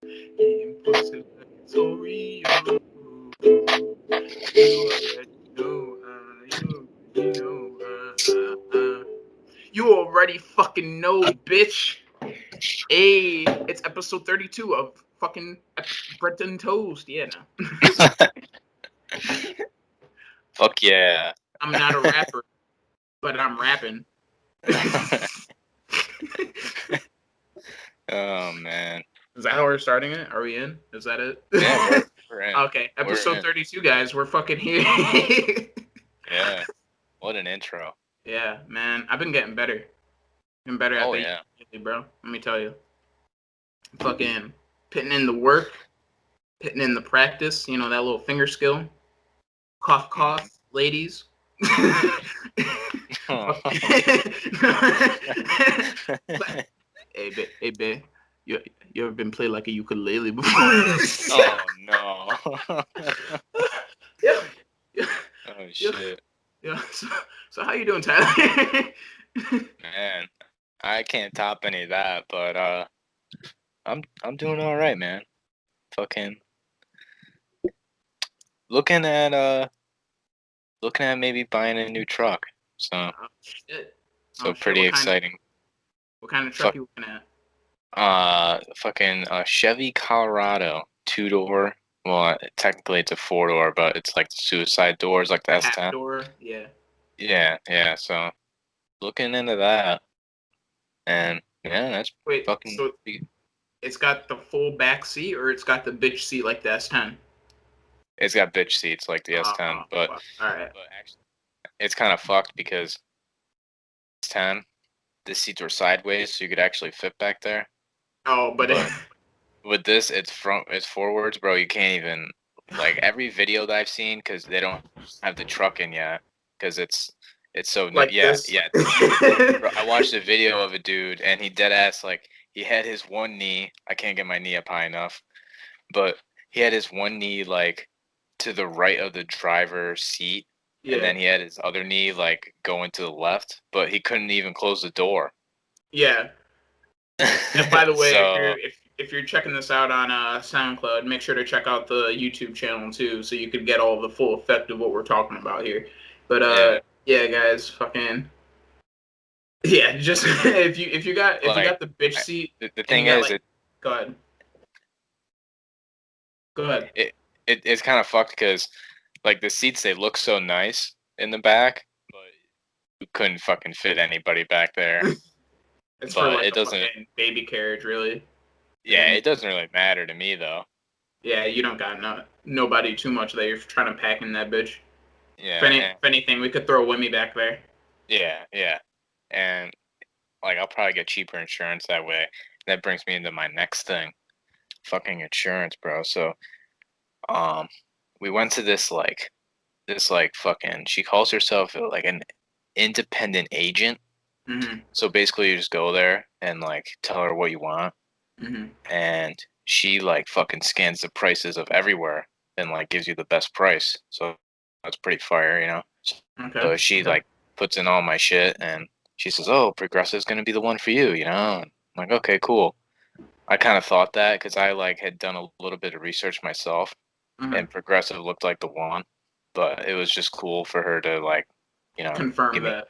Impulsive like Oreo. You already know. You already fucking know, bitch. Hey, it's episode 32 of fucking bread and toast. Yeah, no. Fuck yeah. I'm not a rapper, but I'm rapping. Oh man. Is that how we're starting it? Are we in? Is that it? Yeah, we're in. Okay, We're episode in. 32, guys. We're fucking here. Yeah. What an intro. Yeah, man. I've been getting better. Been better at Oh the yeah. bro. Let me tell you. Fucking putting in the work, putting in the practice, that little finger skill. Cough, cough, ladies. Hey, babe. You ever been played like a ukulele before? Oh no. Yeah. Yeah. Oh Yeah. shit. Yeah. So how you doing, Tyler? Man. I can't top any of that, but I'm doing alright, man. Fucking looking at maybe buying a new truck. So Oh shit. Oh so shit. pretty exciting. What kind of truck Fuck you looking at? fucking Chevy Colorado 2-door. Well, technically it's a 4-door, but it's like the suicide doors, like the The half S10. door. Yeah. Yeah. So looking into that, and yeah, that's Wait. fucking. So it's got the full back seat, or it's got the bitch seat like the S10? It's got bitch seats like the S10, but Fuck. All right. actually, it's kind of fucked because S10, the seats were sideways, so you could actually fit back there. Oh, but But with this, it's forwards, bro. You can't even like every video that I've seen because they don't have the truck in yet because it's so new. like this. Yeah. Bro, I watched a video of a dude and he dead ass like he had his one knee. I can't get my knee up high enough, but he had his one knee like to the right of the driver's seat, and Yeah. then he had his other knee like going to the left, but he couldn't even close the door. Yeah. And by the way, if So you're if you're checking this out on SoundCloud, make sure to check out the YouTube channel too, so you could get all the full effect of what we're talking about here. But yeah, yeah, guys, fucking yeah. Just if you like got the bitch seat the and you thing got is like, go ahead, go ahead. it, it's kind of fucked because like the seats they look so nice in the back, but you couldn't fucking fit anybody back there. It's for But like it a doesn't. fucking baby carriage, really. Yeah, And it doesn't really matter to me though. yeah, you don't got nobody too much that you're trying to pack in that bitch. Yeah, If anything, we could throw a Wimmy back there. yeah, and like I'll probably get cheaper insurance that way. That brings me into my next thing, fucking insurance, bro. So um, we went to this fucking. She calls herself like an independent agent. Mhm. So basically, you just go there and like tell her what you want, Mhm. and she like fucking scans the prices of everywhere and like gives you the best price. So that's pretty fire, you know. Okay. So she like puts in all my shit and she says, "Oh, Progressive's gonna be the one for you," you know. And I'm like, okay, cool. I kind of thought that because I like had done a little bit of research myself, Mhm. and Progressive looked like the one. But it was just cool for her to like, you know, Confirm give me that.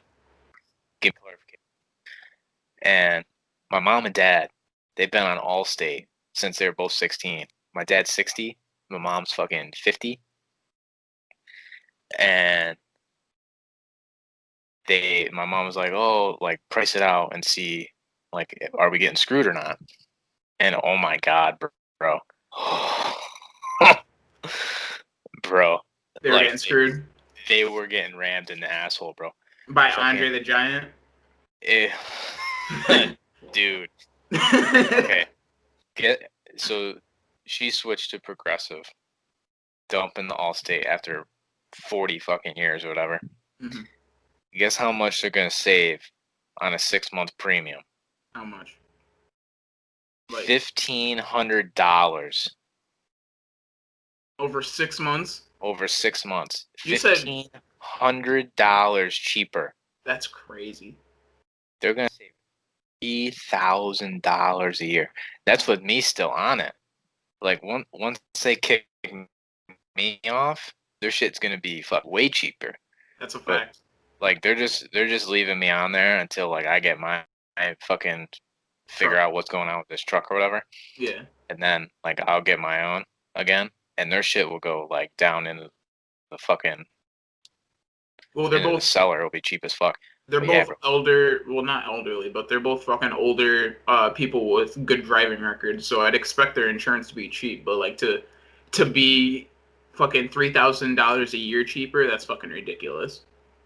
clarification. And my mom and dad, they've been on Allstate since they were both 16. My dad's 60, my mom's fucking 50, and my mom was like, "Oh, like price it out and see, like, are we getting screwed or not?" And oh my god, bro, bro, They were like getting screwed they were getting rammed in the asshole, bro. by Fucking, Andre the Giant. eh, dude. Okay, get so she switched to Progressive, dumping the Allstate after 40 fucking years or whatever. Mhm. Guess how much they're gonna save on a 6-month premium? How much? Like $1,500 over 6 months? over 6 months. You said $1,500 cheaper. that's crazy. They're gonna save $3,000 a year. That's with me still on it. like once they kick me off, their shit's gonna be way cheaper. That's a But fact. like they're just leaving me on there until like I get my fucking figure Truck. out what's going on with this truck or whatever, Yeah. and then like I'll get my own again, and their shit will go like down into the fucking Well, into the cellar. It'll be cheap as fuck. they're But yeah, both bro. elder. Well, not elderly, but they're both fucking older people with good driving records. So I'd expect their insurance to be cheap. But like to be fucking $3,000 a year cheaper, that's fucking ridiculous.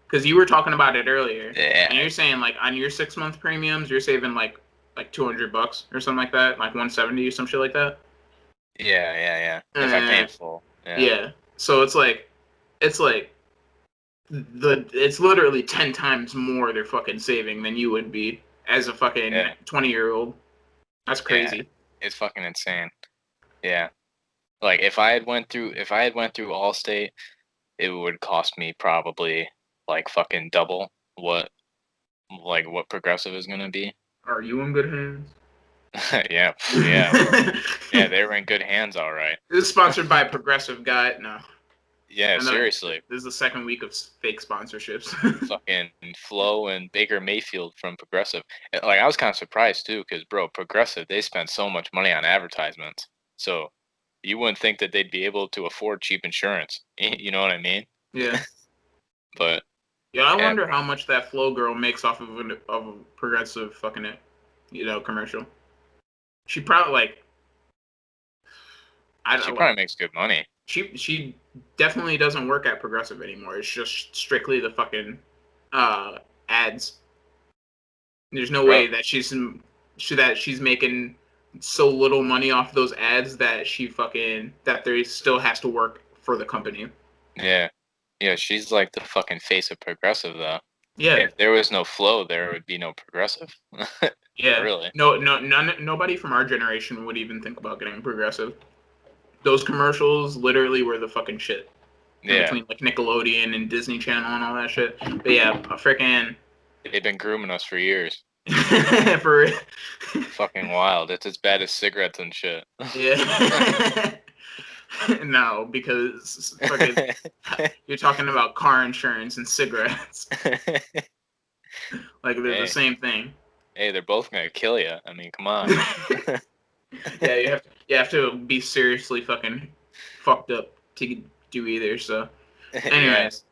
Because you were talking about it earlier, Yeah, and you're saying like on your 6 month premiums, you're saving like $200 or something like that, like 170 or some shit like that. yeah. If I pay in And full, yeah, yeah, so it's like it's literally 10 times more they're fucking saving than you would be as a fucking yeah, 20-year-old. That's yeah. crazy. It's fucking insane. Yeah, like if I had went through Allstate, it would cost me probably like fucking double what Progressive is gonna be. Are you in good hands? Yeah, yeah, yeah. They were in good hands, all right. This is sponsored by Progressive Guy. No, Yeah, I know seriously. this is the second week of fake sponsorships. Fucking Flo and Baker Mayfield from Progressive. Like I was kind of surprised too, because bro, Progressive they spend so much money on advertisements, so you wouldn't think that they'd be able to afford cheap insurance. You know what I mean? Yeah. But Yeah, I yeah, wonder bro. how much that Flow girl makes off of a Progressive fucking commercial. She probably like I She don't like probably makes good money. she definitely doesn't work at Progressive anymore. It's just strictly the fucking uh ads. There's no Bro, way that she's making so little money off those ads that there still has to work for the company. yeah. Yeah, she's like the fucking face of Progressive though. Yeah, If there was no Flow, there would be no Progressive. yeah. Really. Nobody from our generation would even think about getting Progressive. Those commercials literally were the fucking shit in Yeah. between like Nickelodeon and Disney Channel and all that shit. But yeah, a freaking They've been grooming us for years. for Fucking wild. It's as bad as cigarettes and shit. yeah. No, because fucking you're talking about car insurance and cigarettes. Like they're the Hey, same thing. hey, they're both gonna kill you. I mean, come on. Yeah, you have to be seriously fucking fucked up to do either. So, Yeah, anyways,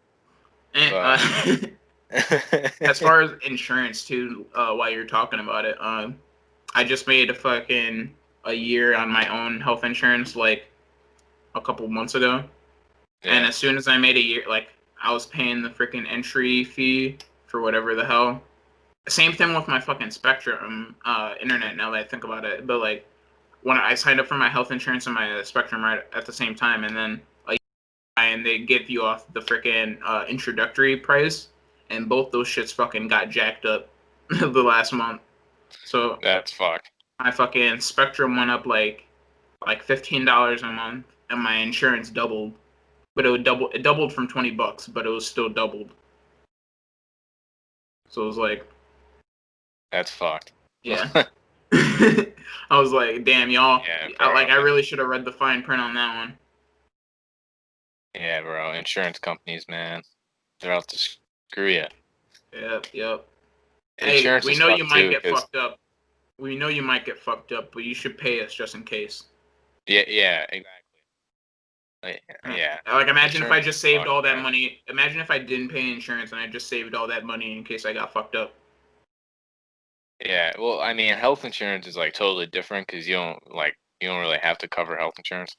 and, but as far as insurance too, while you're talking about it, I just made a year on my own health insurance like a couple months ago, and yeah, as soon as I made a year, like I was paying the freaking entry fee for whatever the hell. Same thing with my fucking Spectrum internet. Now that I think about it, but like when I signed up for my health insurance and my Spectrum right at the same time, and then and they give you off the freaking introductory price, and both those shits fucking got jacked up the last month. So that's fucked. my fucking Spectrum went up like $15 a month, and my insurance doubled. But it doubled from $20, but it was still doubled. So it was like, That's fucked. yeah. I was like, damn, y'all. Yeah, bro. I really should have read the fine print on that one. Yeah, bro. Insurance companies, man, they're out to screw you. Yep, yep. Hey, Insurance we is know you fucked might too, get because fucked up. We know you might get fucked up, but you should pay us just in case. yeah, exactly. Yeah, Like, imagine if I insurance just is saved fucked, all that man. money. Imagine if I didn't pay insurance and I just saved all that money in case I got fucked up. Yeah, well, I mean, health insurance is like totally different because you don't really have to cover health insurance.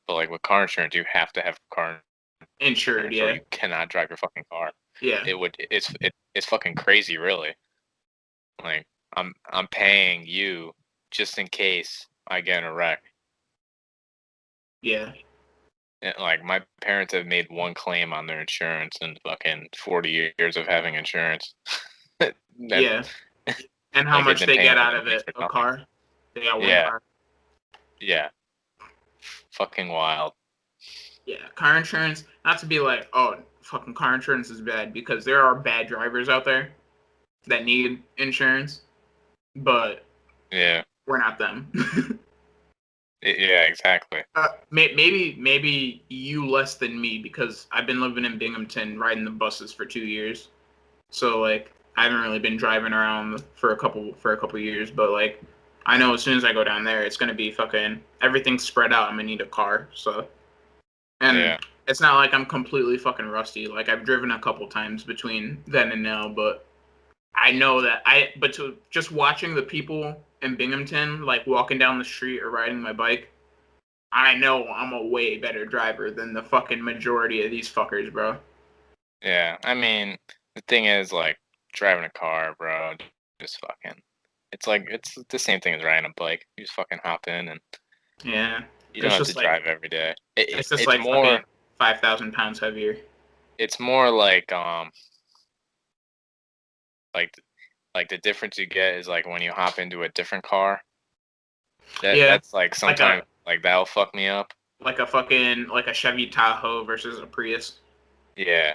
But like with car insurance, you have to have car Insured, insurance or yeah. you cannot drive your fucking car. Yeah. It's fucking crazy, really. Like I'm paying you just in case I get in a wreck. Yeah. And, like my parents have made one claim on their insurance in fucking 40 years of having insurance. That Yeah. And how like they've much been they paying get for out their of money it? for A nothing. car? They got one Yeah, car. yeah, fucking wild. Yeah. Car insurance, not to be like, oh, fucking car insurance is bad, because there are bad drivers out there that need insurance, but Yeah, we're not them. Yeah, exactly. Maybe you less than me because I've been living in Binghamton, riding the buses for 2 years. So like I haven't really been driving around for a couple years, but like I know as soon as I go down there, it's gonna be fucking everything's spread out. I'm gonna need a car. So and Yeah. it's not like I'm completely fucking rusty. Like I've driven a couple times between then and now, but I know that but to just watching the people in Binghamton like walking down the street or riding my bike, I know I'm a way better driver than the fucking majority of these fuckers, bro. Yeah. I mean, the thing is, like, driving a car, bro, just fucking. It's like it's the same thing as riding a bike. You just fucking hop in, and Yeah. you don't It's have to just like drive every day. It, it it's just it's like more fucking 5,000 pounds heavier. it's more like like the difference you get is like when you hop into a different car. Yeah. That's like Like sometimes a like that'll fuck me up. like a Chevy Tahoe versus a Prius. Yeah.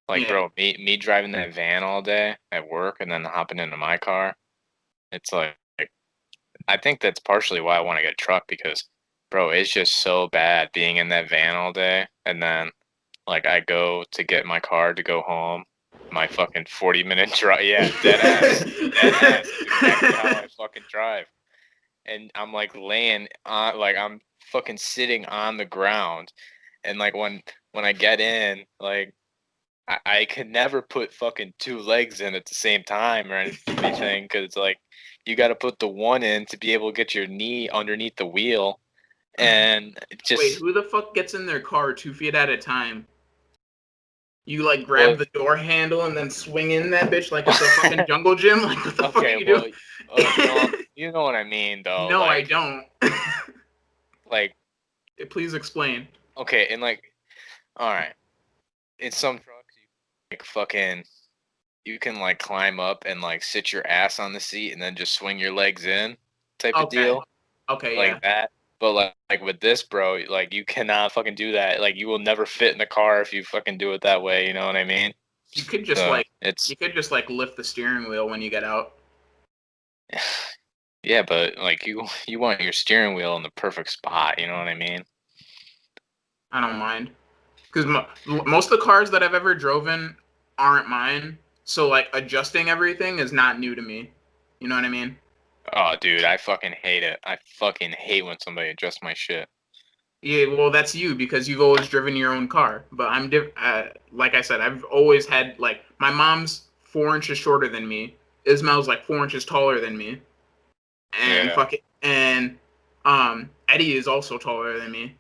Like, Yeah. bro, me driving that van all day at work and then hopping into my car, it's like I think that's partially why I want to get a truck because, bro, it's just so bad being in that van all day and then like I go to get my car to go home, my fucking 40-minute drive. Yeah, dead ass, dead ass is exactly how I fucking drive. And I'm like laying on, like I'm fucking sitting on the ground, and like when I get in, like I could never put fucking two legs in at the same time or anything because like you got to put the one in to be able to get your knee underneath the wheel, and it Wait, just who the fuck gets in their car 2 feet at a time? You like grab well, the door handle and then swing in that bitch like it's a fucking jungle gym? Like what the fuck are okay, you well, doing? no, you know what I mean though, No, I don't. like Please explain. okay, and like all right, in some trucks you like fucking you can like climb up and like sit your ass on the seat and then just swing your legs in type of Okay. deal Okay, like yeah. that. But like with this, bro, like you cannot fucking do that. Like you will never fit in the car if you fucking do it that way. You know what I mean? You could just So like it's you could just like lift the steering wheel when you get out. yeah, but like you want your steering wheel in the perfect spot. You know what I mean? I don't mind. Because most of the cars that I've ever driven aren't mine. So like adjusting everything is not new to me. You know what I mean? Oh, dude, I fucking hate it. I fucking hate when somebody adjusts my shit. Yeah, well, that's you because you've always driven your own car. But like I said, I've always had like my mom's 4 inches shorter than me. Ismail's like 4 inches taller than me, and Yeah. fuck it, and Eddie is also taller than me.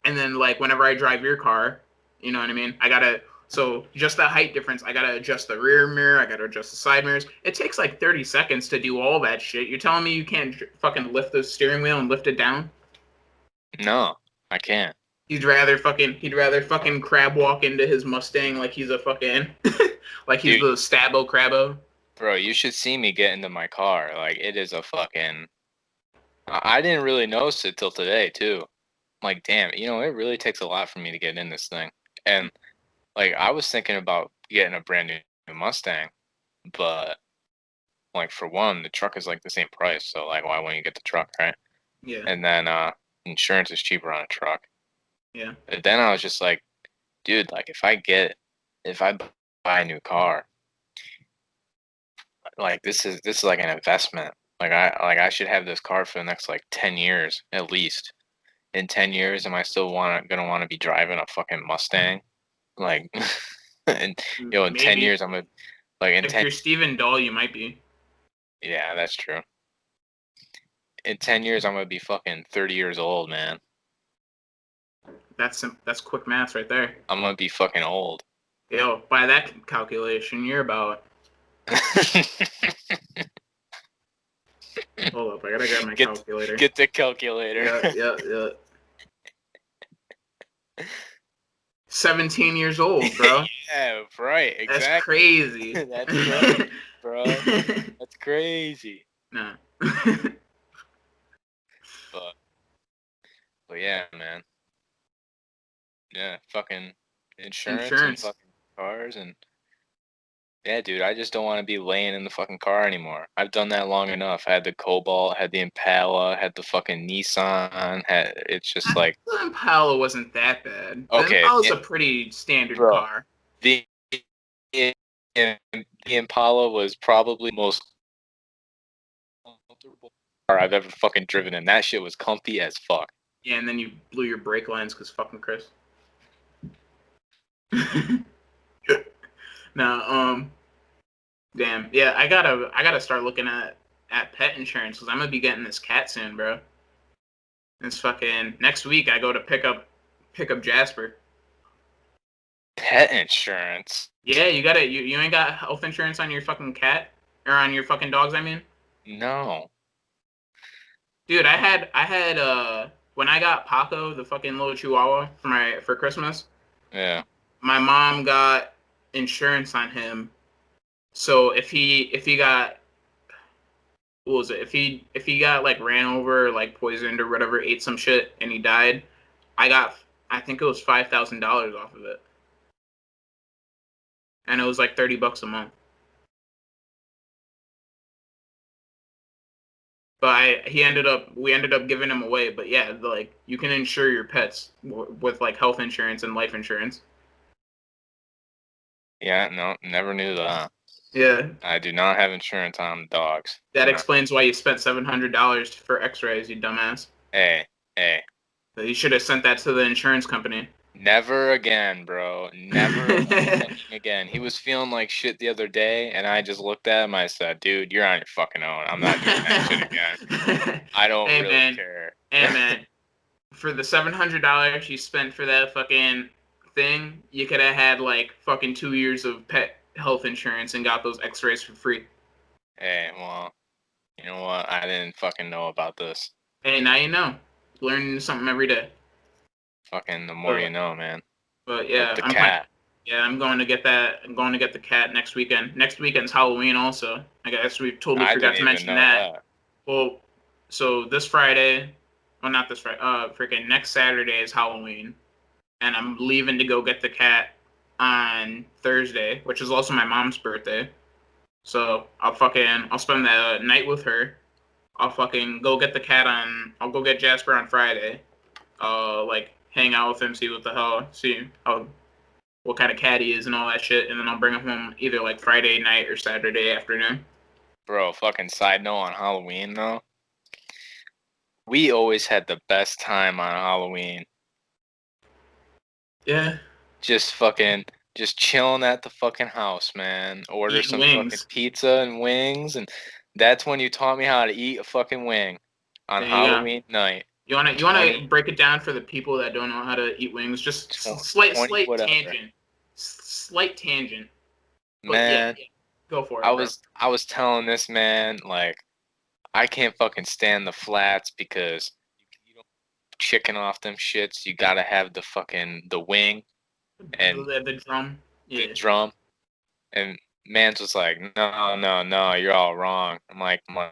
And then like whenever I drive your car, you know what I mean? So just that height difference, I gotta adjust the rear mirror, I gotta adjust the side mirrors. It takes like 30 seconds to do all that shit. You're telling me you can't fucking lift the steering wheel and lift it down? No, I can't. He'd rather fucking crab walk into his Mustang like he's a fucking like he's Dude, the Stabbo Crabbo. bro, you should see me get into my car. Like it is a fucking. I didn't really notice it till today too. I'm like, damn, it really takes a lot for me to get in this thing. And like, I was thinking about getting a brand new Mustang, but like for one, the truck is like the same price, so like, why wouldn't you get the truck, right? Yeah, And then insurance is cheaper on a truck. yeah. But then I was just like, dude, like if I buy a new car, like this is like an investment. Like I should have this car for the next like 10 years at least. In 10 years, am I still gonna want to be driving a fucking Mustang? Like, and in 10 years, Maybe I'm gonna like in if ten. you're Steven Dahl, you might be. Yeah, that's true. In 10 years, I'm gonna be fucking 30 years old, man. That's quick maths right there. I'm gonna be fucking old. Yo, by that calculation, you're about. Hold up, I gotta grab my get calculator. get the calculator. Yeah, yeah, yeah. 17 years old, bro. Yeah, right, That's exactly. crazy. That's crazy, bro. That's crazy. Nah. But but yeah, man. Yeah, fucking insurance and Insurance. fucking cars and Yeah, dude, I just don't want to be laying in the fucking car anymore. I've done that long enough. I had the Cobalt, had the Impala, had the fucking Nissan. It's just like, The Impala wasn't that bad. The okay, Impala's a pretty standard bro, car. the the Impala was probably the most comfortable car I've ever fucking driven in. That shit was comfy as fuck. Yeah, and then you blew your brake lines because fucking Chris. No, damn. Yeah, I gotta start looking at pet insurance because I'm gonna be getting this cat soon, bro. It's fucking next week. I go to pick up Jasper. Pet insurance? Yeah, you ain't got health insurance on your fucking cat or on your fucking dogs. I mean, No. dude, I had when I got Paco, the fucking little Chihuahua for Christmas. Yeah. My mom got insurance on him. So if he got what was it? If he got like ran over, or, like poisoned or whatever, ate some shit and he died, I think it was $5,000 off of it, and it was like $30 a month. But we ended up giving him away. But yeah, like you can insure your pets with like health insurance and life insurance. Yeah, no, never knew that. Yeah, I do not have insurance on dogs. that No. explains why you spent $700 for X-rays, you dumbass. Hey, hey. You should have sent that to the insurance company. Never again, bro. Never fucking again. He was feeling like shit the other day, and I just looked at him. I said, "Dude, you're on your fucking own. I'm not doing that shit again. I don't Hey really man, care." hey man, for the $700 you spent for that fucking thing, you could have had like fucking 2 years of pet health insurance and got those X-rays for free. Hey, well, you know what? I didn't fucking know about this. Hey, now you know. Learning something every day. Fucking the more you But know, man. but Like yeah, the cat. yeah, I'm going to get that. I'm going to get the cat next weekend. Next weekend's Halloween also. I guess we totally I forgot didn't to even mention know that. that. Well, so this Friday, well not this Friday, freaking next Saturday is Halloween, and I'm leaving to go get the cat on Thursday, which is also my mom's birthday. So I'll spend the night with her. I'll fucking go get the cat on. I'll go get Jasper on Friday. Like hang out with him, see what the hell, see how what kind of cat he is and all that shit, and then I'll bring him home either like Friday night or Saturday afternoon. Bro, fucking side note on Halloween, though. We always had the best time on Halloween. Yeah, Just chilling at the fucking house, man. Order eating some fucking wings. pizza and wings, and that's when you taught me how to eat a fucking wing on There you go. Halloween night. You wanna break it down for the people that don't know how to eat wings? Just slight 20 whatever. tangent, slight tangent. But yeah, Man, yeah, go for I it, bro. was I was telling this man, like, I can't fucking stand the flats because you don't chicken off them shits. You gotta have the wing and The drum. the Yeah. drum. And man's was like, no, no, no, you're all wrong. I'm like, nah,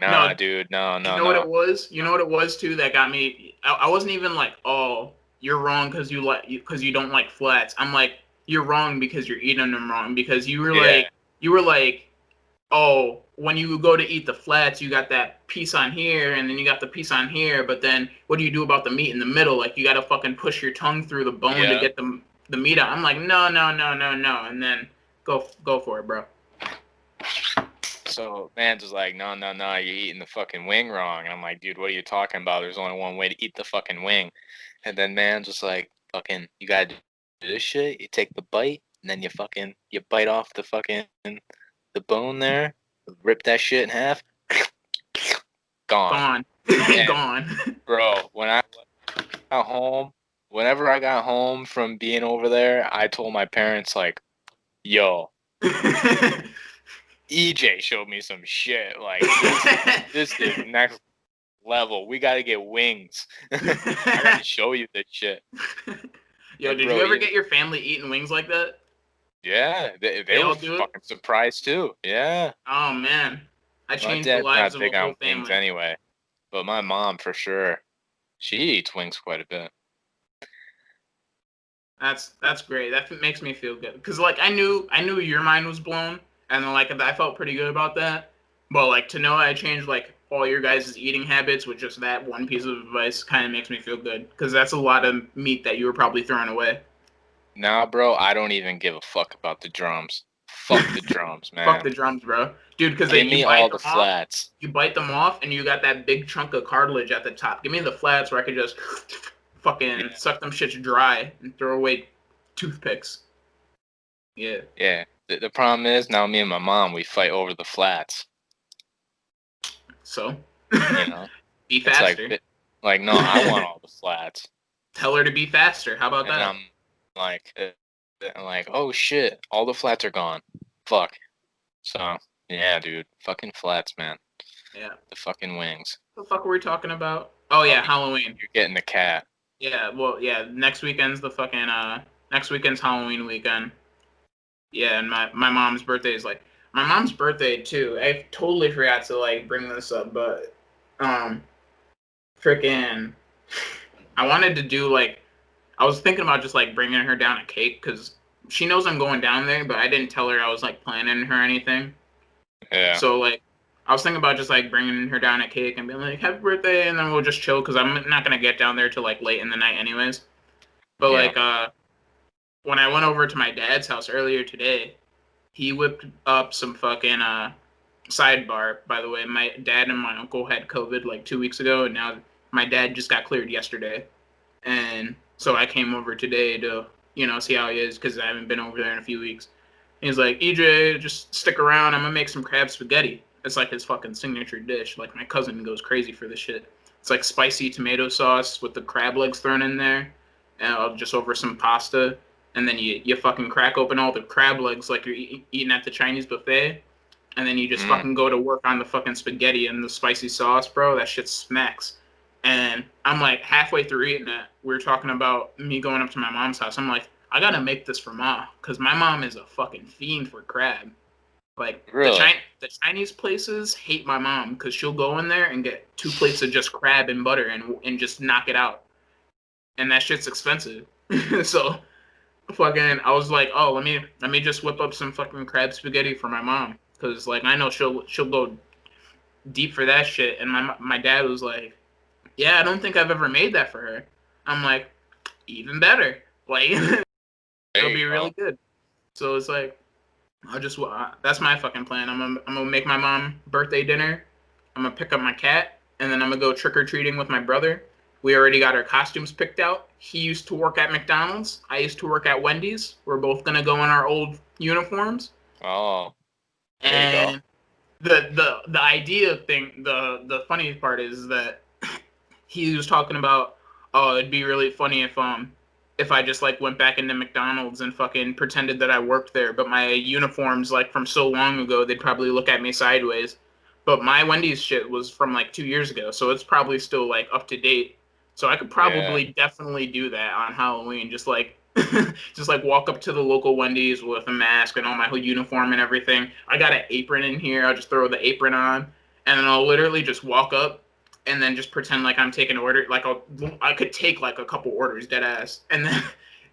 No, dude, no, you no, know what no. it was? You know what it was too that got me. I wasn't even like, oh, you're wrong because you don't like flats. I'm like, you're wrong because you're eating them wrong because Yeah, you were like, oh, when you go to eat the flats, you got that piece on here and then you got the piece on here, but then what do you do about the meat in the middle? Like you got to fucking push your tongue through the bone to yeah. get the meat out. I'm like, no, no, no, no, no, and then go for it, bro. So man's was like, no, no, no, you're eating the fucking wing wrong. And I'm like, dude, what are you talking about? There's only one way to eat the fucking wing. And then man's was like, fucking, you gotta do this shit. You take the bite, and then you bite off the bone there, rip that shit in half, gone. Gone, And gone. bro, when I got home, whenever I got home from being over there, I told my parents like, yo, EJ showed me some shit. Like this is next level. We gotta get wings. I gotta show you this shit. Yo, And did you bro, ever even get your family eating wings like that? yeah, they They were all do it? fucking surprised too. Yeah. Oh man, I My changed the dad's lives not of a big whole on wings family. anyway, but my mom for sure. She eats wings quite a bit. That's great. That makes me feel good because like I knew your mind was blown, and like I felt pretty good about that. But like to know I changed like all your guys' eating habits with just that one piece of advice kind of makes me feel good because that's a lot of meat that you were probably throwing away. Nah, bro, I don't even give a fuck about the drums. Fuck the drums, Fuck man. the drums, bro, dude. Because Give you me bite all them the off, flats. and you got that big chunk of cartilage at the top. Give me the flats where I could just fucking Yeah, suck them shits dry and throw away toothpicks. Yeah. yeah. The problem is now me and my mom we fight over the flats. So, You know, be it's faster. like no, I want all the flats, Tell her to be faster. How about and that? like, I'm like, oh shit, all the flats are gone. Fuck. So yeah, dude, fucking flats, man. Yeah. The fucking wings. What the fuck were we talking about? Oh Oh, yeah, Halloween. you're getting the cat. Yeah. Well, yeah. Next weekend's Halloween weekend. Yeah, and my mom's birthday is like my mom's birthday too. I totally forgot to like bring this up, but um, freaking, I wanted to do like I was thinking about just like bringing her down a cake because she knows I'm going down there, but I didn't tell her I was like planning her anything. Yeah, So like, I was thinking about just like bringing her down a cake and being like, "Happy birthday," and then we'll just chill because I'm not gonna get down there till like late in the night anyways. But yeah. like, when I went over to my dad's house earlier today, he whipped up some fucking sidebar. By the way, my dad and my uncle had COVID like 2 weeks ago, and now my dad just got cleared yesterday, and so I came over today to see how he is because I haven't been over there in a few weeks. He's like, EJ, just stick around. I'm gonna make some crab spaghetti. It's like his fucking signature dish. Like my cousin goes crazy for this shit. It's like spicy tomato sauce with the crab legs thrown in there, and just over some pasta. And then you fucking crack open all the crab legs like you're eating at the Chinese buffet. And then you just Mm. fucking go to work on the fucking spaghetti and the spicy sauce, bro. That shit smacks. And I'm like halfway through eating it, we were talking about me going up to my mom's house. I'm like, I gotta make this for mom because my mom is a fucking fiend for crab. Like Really? The Chinese places hate my mom because she'll go in there and get 2 plates of just crab and butter and just knock it out, and that shit's expensive. So fucking, I was like, oh, let me just whip up some fucking crab spaghetti for my mom because like I know she'll go deep for that shit. And my dad was like, yeah, I don't think I've ever made that for her. I'm like, even better. Like There it'll you be go. really good. So it's like that's my fucking plan. I'm gonna make my mom birthday dinner. I'm gonna pick up my cat, and then I'm gonna go trick or treating with my brother. We already got our costumes picked out. He used to work at McDonald's. I used to work at Wendy's. We're both gonna go in our old uniforms. Oh, there you go. And the idea thing, the funny part is that he was talking about, oh, it'd be really funny if I just like went back into McDonald's and fucking pretended that I worked there, but my uniforms like from so long ago, they'd probably look at me sideways. But my Wendy's shit was from like 2 years ago, so it's probably still like up to date. So I could Yeah. probably definitely do that on Halloween, just like just like walk up to the local Wendy's with a mask and all my whole uniform and everything. I got an apron in here. I'll just throw the apron on, and then I'll literally just walk up and then just pretend like I'm taking an order. Like I could take like a couple orders, dead ass. And then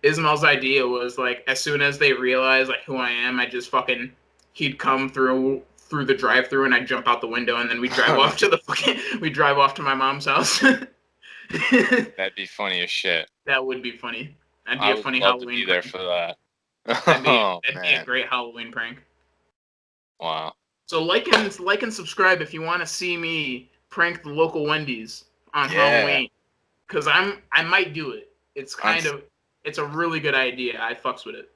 Ismail's idea was like, as soon as they realize like who I am, I just fucking he'd come through the drive-through and I'd jump out the window and then we drive off to my mom's house. That'd be funny as shit. That would be funny. That'd be I a would funny love to Halloween be there prank. for that. That'd be Oh that'd be a man. great Halloween prank. Wow. So like and subscribe if you want to see me prank the local Wendy's on Yeah. Halloween. Cause I might do it. On s- It's a really good idea. I fucks with it.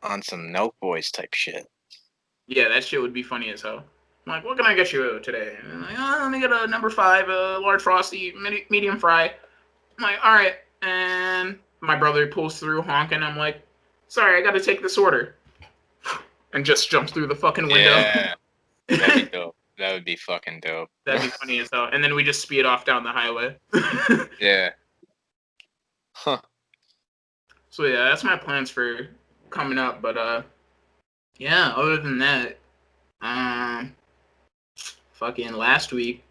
on some Note Boys type shit. Yeah, that shit would be funny as hell. I'm like, what can I get you today? And I'm like, oh, let me get a number 5, a large frosty, medium fry. I'm like, all right. And my brother pulls through honking. I'm like, sorry, I got to take this order, and just jumps through the fucking window. Yeah. That'd be dope. That would be fucking dope. That'd be funny as hell. And then we just speed off down the highway. Yeah. Huh. So yeah, that's my plans for coming up. But yeah. Other than that, um, fucking last week,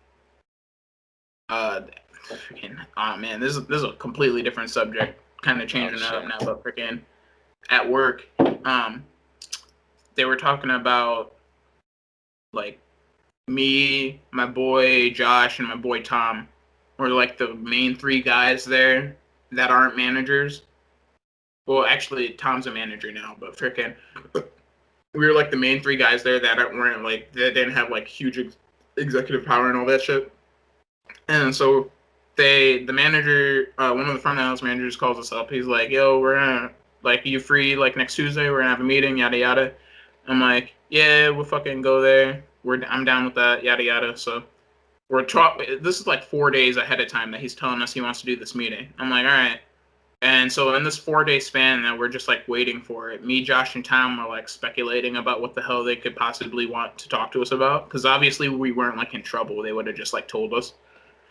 uh, freaking, oh man, this is a completely different subject kind of changing it up now, but freaking at work, they were talking about like me, my boy Josh, and my boy Tom were like the main three guys there that aren't managers. Well, actually, Tom's a manager now, but freaking, we were like the main three guys there that weren't like that didn't have like huge executive power and all that shit. And so the manager, one of the front of house managers calls us up. He's like, "Yo, we're gonna like, you free like next Tuesday? We're gonna have a meeting, yada yada." I'm like, "Yeah, we'll fucking go there. I'm down with that, yada yada." So this is like 4 days ahead of time that he's telling us he wants to do this meeting. I'm like, all right. And so in this 4 day span that we're just like waiting for it, me, Josh, and Tom were like speculating about what the hell they could possibly want to talk to us about. Because obviously we weren't like in trouble. They would have just like told us.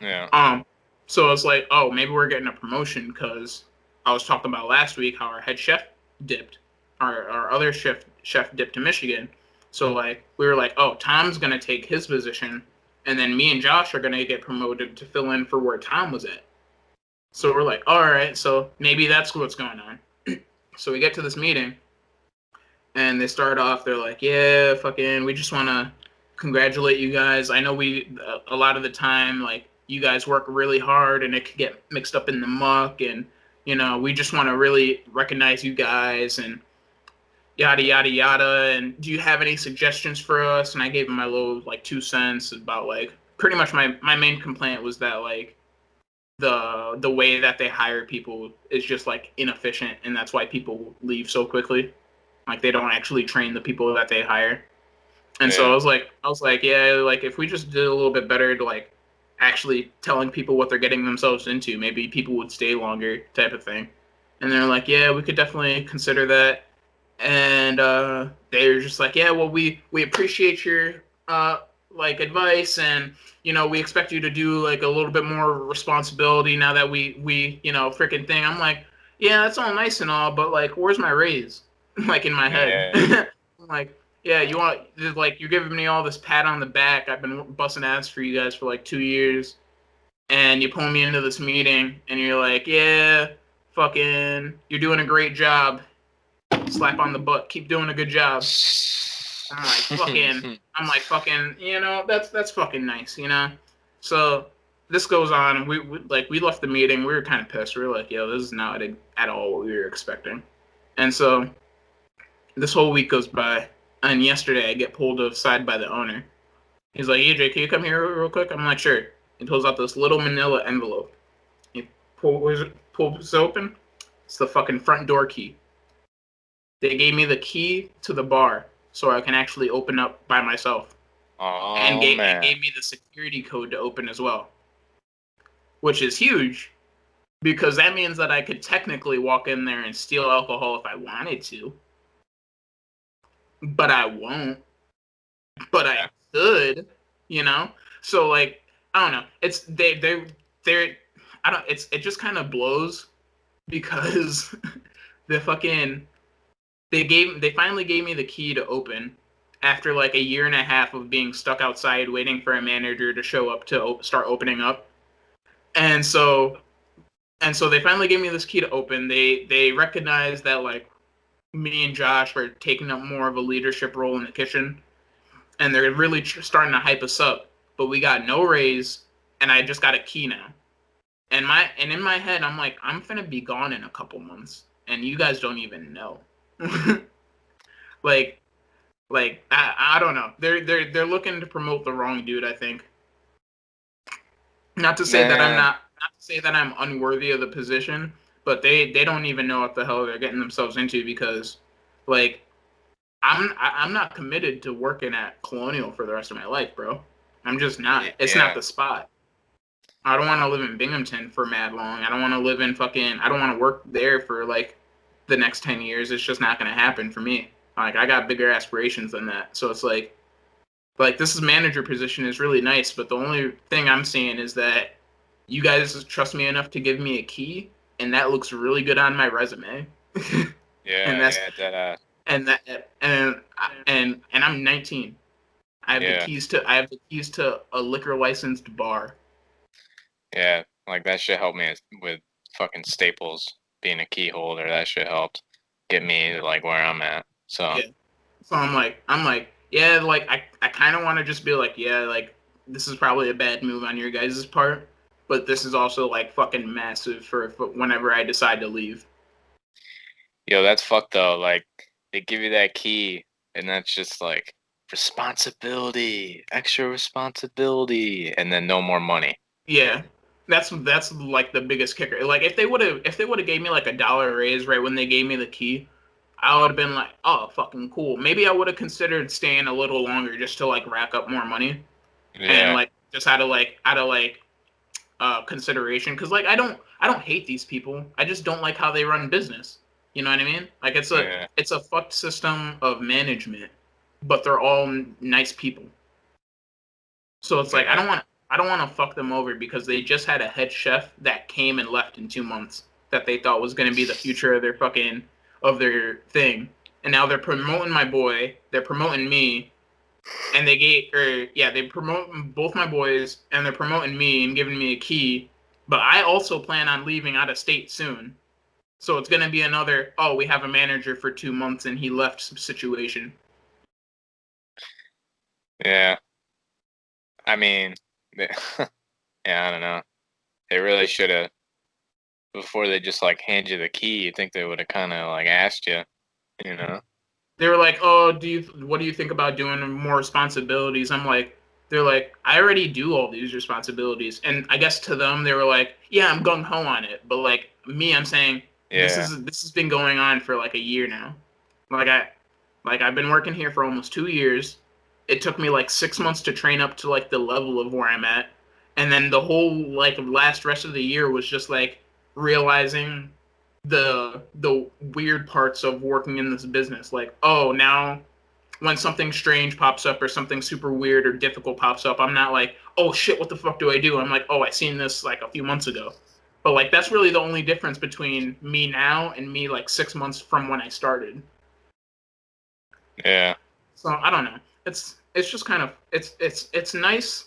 Yeah. So it's like, oh, maybe we're getting a promotion because I was talking about last week how our head chef dipped, our other chef dipped to Michigan. So like we were like, oh, Tom's gonna take his position, and then me and Josh are gonna get promoted to fill in for where Tom was at. So we're like, all right, so maybe that's what's going on. So we get to this meeting, and they start off. They're like, yeah, fucking, we just want to congratulate you guys. I know a lot of the time, like, you guys work really hard, and it could get mixed up in the muck, and we just want to really recognize you guys, and yada yada yada. And do you have any suggestions for us? And I gave them my little like 2 cents about like pretty much my main complaint was that like the way that they hire people is just like inefficient, and that's why people leave so quickly. Like they don't actually train the people that they hire. And so I was like, yeah, like if we just did a little bit better to like actually telling people what they're getting themselves into, maybe people would stay longer, type of thing. And they're like, yeah, we could definitely consider that. And they're just like, yeah, well, we appreciate your like advice, and we expect you to do like a little bit more responsibility now that we freaking thing. I'm like, yeah, that's all nice and all, but like, where's my raise? Like in my head. I'm like, yeah, you're giving me all this pat on the back. I've been busting ass for you guys for like 2 years, and you pull me into this meeting, and you're like, yeah, fucking, you're doing a great job. Slap on the butt. Keep doing a good job. I'm like fucking, that's fucking nice, So this goes on. We left the meeting. We were kind of pissed. We were like, yo, this is not at all what we were expecting. And so this whole week goes by, and yesterday I get pulled aside by the owner. He's like, AJ, can you come here real quick? I'm like, sure. He pulls out this little manila envelope. He pulls it open. It's the fucking front door key. They gave me the key to the bar so I can actually open up by myself. Oh, and gave man. me the security code to open as well, which is huge because that means that I could technically walk in there and steal alcohol if I wanted to, but I won't. But I could, So like, I don't know. It's they're I don't. It just kind of blows because the fucking they finally gave me the key to open after like a year and a half of being stuck outside waiting for a manager to show up to start opening up. And so they finally gave me this key to open. They recognized that like me and Josh were taking up more of a leadership role in the kitchen, and they're really starting to hype us up. But we got no raise, and I just got a key now. And in my head, I'm like, I'm finna be gone in a couple months, and you guys don't even know. like I don't know. They're looking to promote the wrong dude, I think. Not to say that I'm unworthy of the position, but they don't even know what the hell they're getting themselves into because like I'm not committed to working at Colonial for the rest of my life, bro. I'm just not. It's not the spot. I don't want to live in Binghamton for mad long. I don't want to live in fucking. I don't want to work there for like the next 10 years. It's just not going to happen for me. Like I got bigger aspirations than that. So it's like this is manager position is really nice, but the only thing I'm seeing is that you guys trust me enough to give me a key, and that looks really good on my resume. And that's and I'm 19. I have the keys to a liquor licensed bar. Yeah, like that shit helped me with fucking Staples being a key holder. That shit helped get me like where I'm at. So Yeah. So I'm like, yeah, like I kind of want to just be like, yeah, like this is probably a bad move on your guys' part, but this is also like fucking massive for whenever I decide to leave. yo, that's fucked though. Like they give you that key, and that's just like responsibility, extra responsibility, and then no more money. Yeah. That's like the biggest kicker. Like if they would have gave me like $1 raise right when they gave me the key, I would have been like, oh, fucking cool. Maybe I would have considered staying a little longer just to like rack up more money and Yeah, like just out of consideration because like I don't hate these people. I just don't like how they run business. You know what I mean? Like yeah, it's a fucked system of management, but they're all nice people. So it's like yeah, I don't want to fuck them over because they just had a head chef that came and left in 2 months that they thought was going to be the future of their thing, and now they're promoting my boy, they're promoting me, and they promote both my boys, and they're promoting me and giving me a key. But I also plan on leaving out of state soon, so it's going to be another, oh, we have a manager for 2 months and he left situation. yeah. I mean, yeah, I don't know. They really should have before they just like hand you the key. You think they would have kind of like asked you, you know? They were like, "Oh, what do you think about doing more responsibilities?" They're like, "I already do all these responsibilities." And I guess to them, they were like, "Yeah, I'm gung ho on it." But like me, I'm saying Yeah, this has been going on for like a year now. Like I've been working here for almost 2 years. It took me like 6 months to train up to like the level of where I'm at, and then the whole like last rest of the year was just like realizing the weird parts of working in this business. Like, oh, now when something strange pops up or something super weird or difficult pops up, I'm not like, oh shit, what the fuck do I do? I'm like, oh, I seen this like a few months ago. But like that's really the only difference between me now and me like 6 months from when I started. yeah, So I don't know. It's just kind of it's nice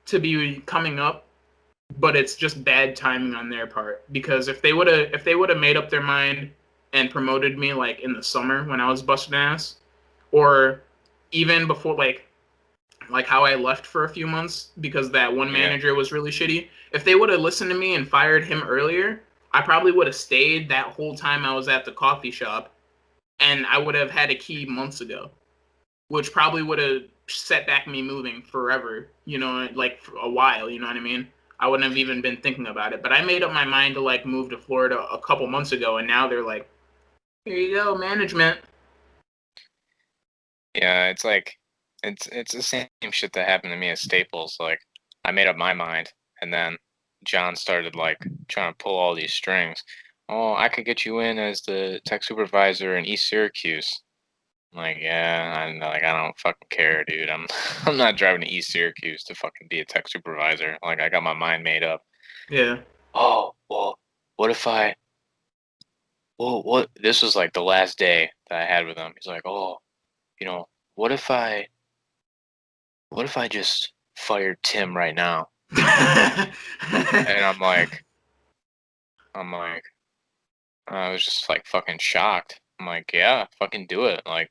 to be coming up, but it's just bad timing on their part because if they would have made up their mind and promoted me like in the summer when I was busting ass, or even before like how I left for a few months because that one yeah, manager was really shitty. If they would have listened to me and fired him earlier, I probably would have stayed that whole time I was at the coffee shop, and I would have had a key months ago, which probably would have set back me moving forever, like for a while, you know what I mean? I wouldn't have even been thinking about it. But I made up my mind to like move to Florida a couple months ago, and now they're like, here you go, management. yeah. It's like it's the same shit that happened to me at Staples. Like I made up my mind, and then John started like trying to pull all these strings. Oh, I could get you in as the tech supervisor in East Syracuse. I'm like, yeah, I don't fucking care, dude. I'm I'm not driving to East Syracuse to fucking be a tech supervisor. Like I got my mind made up. Yeah. Oh, well, what if I well what this was like the last day that I had with him. He's like, "Oh, you know, what if I just fired Tim right now?" And I'm like I was just like fucking shocked. I'm like, "Yeah, fucking do it." Like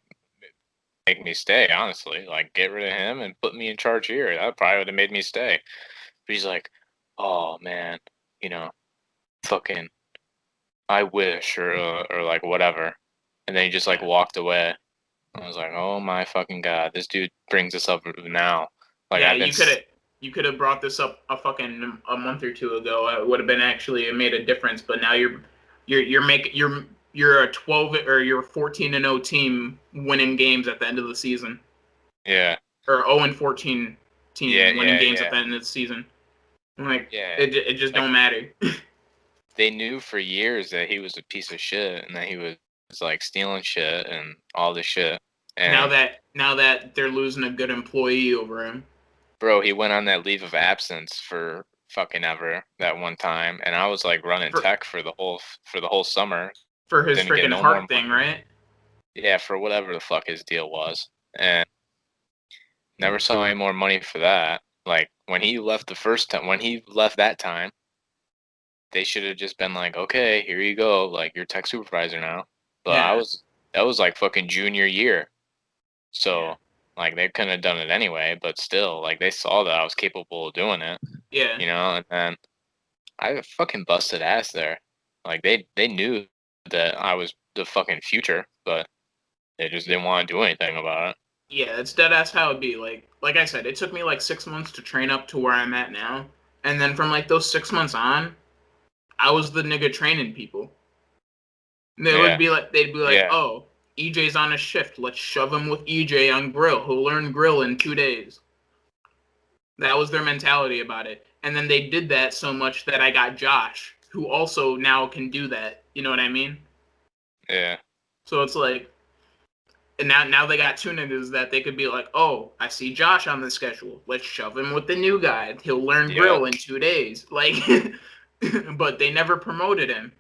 make me stay, honestly. Like get rid of him and put me in charge here. That probably would have made me stay. But he's like, "Oh man, you know, fucking, I wish," or like whatever. And then he just like yeah. walked away. I was like, "Oh my fucking god, this dude brings this up now." Like Yeah, I've been, you could have brought this up a month or two ago. It would have been actually it made a difference. But now you're a 12 or you're a 14-0 team winning games at the end of the season, yeah, or 0-14 yeah, team winning yeah, games at yeah, the end of the season. I'm like yeah. it just Like don't matter. they knew for years that he was a piece of shit and that he was like stealing shit and all this shit. now And that now that they're losing a good employee over him bro, he went on that leave of absence for fucking ever that one time, and I was like running for tech for the whole summer. for his Didn't get freaking no more heart thing, money. right? Yeah, for whatever the fuck his deal was, and never saw any more money for that. Like when he left the first time, when he left that time, they should have just been like, okay, here you go, like you're tech supervisor now. But Yeah. that was like fucking junior year, Yeah. so like they couldn't have done it anyway. But still, like they saw that I was capable of doing it, Yeah. you know. And then I fucking busted ass there. Like they knew that I was the fucking future, but they just didn't want to do anything about it. Yeah, it's dead ass how it'd be. Like I said, it took me like 6 months to train up to where I'm at now. And then from like those 6 months on, I was the nigga training people. Yeah, They'd be like, yeah, oh, EJ's on a shift. Let's shove him with EJ on grill. He'll learn grill in 2 days. That was their mentality about it. And then they did that so much that I got Josh, who also now can do that. You know what I mean? yeah, So it's like, and now they got two niggas that they could be like, oh, I see Josh on the schedule. Let's shove him with the new guy. He'll learn yep, grill in 2 days. Like, but they never promoted him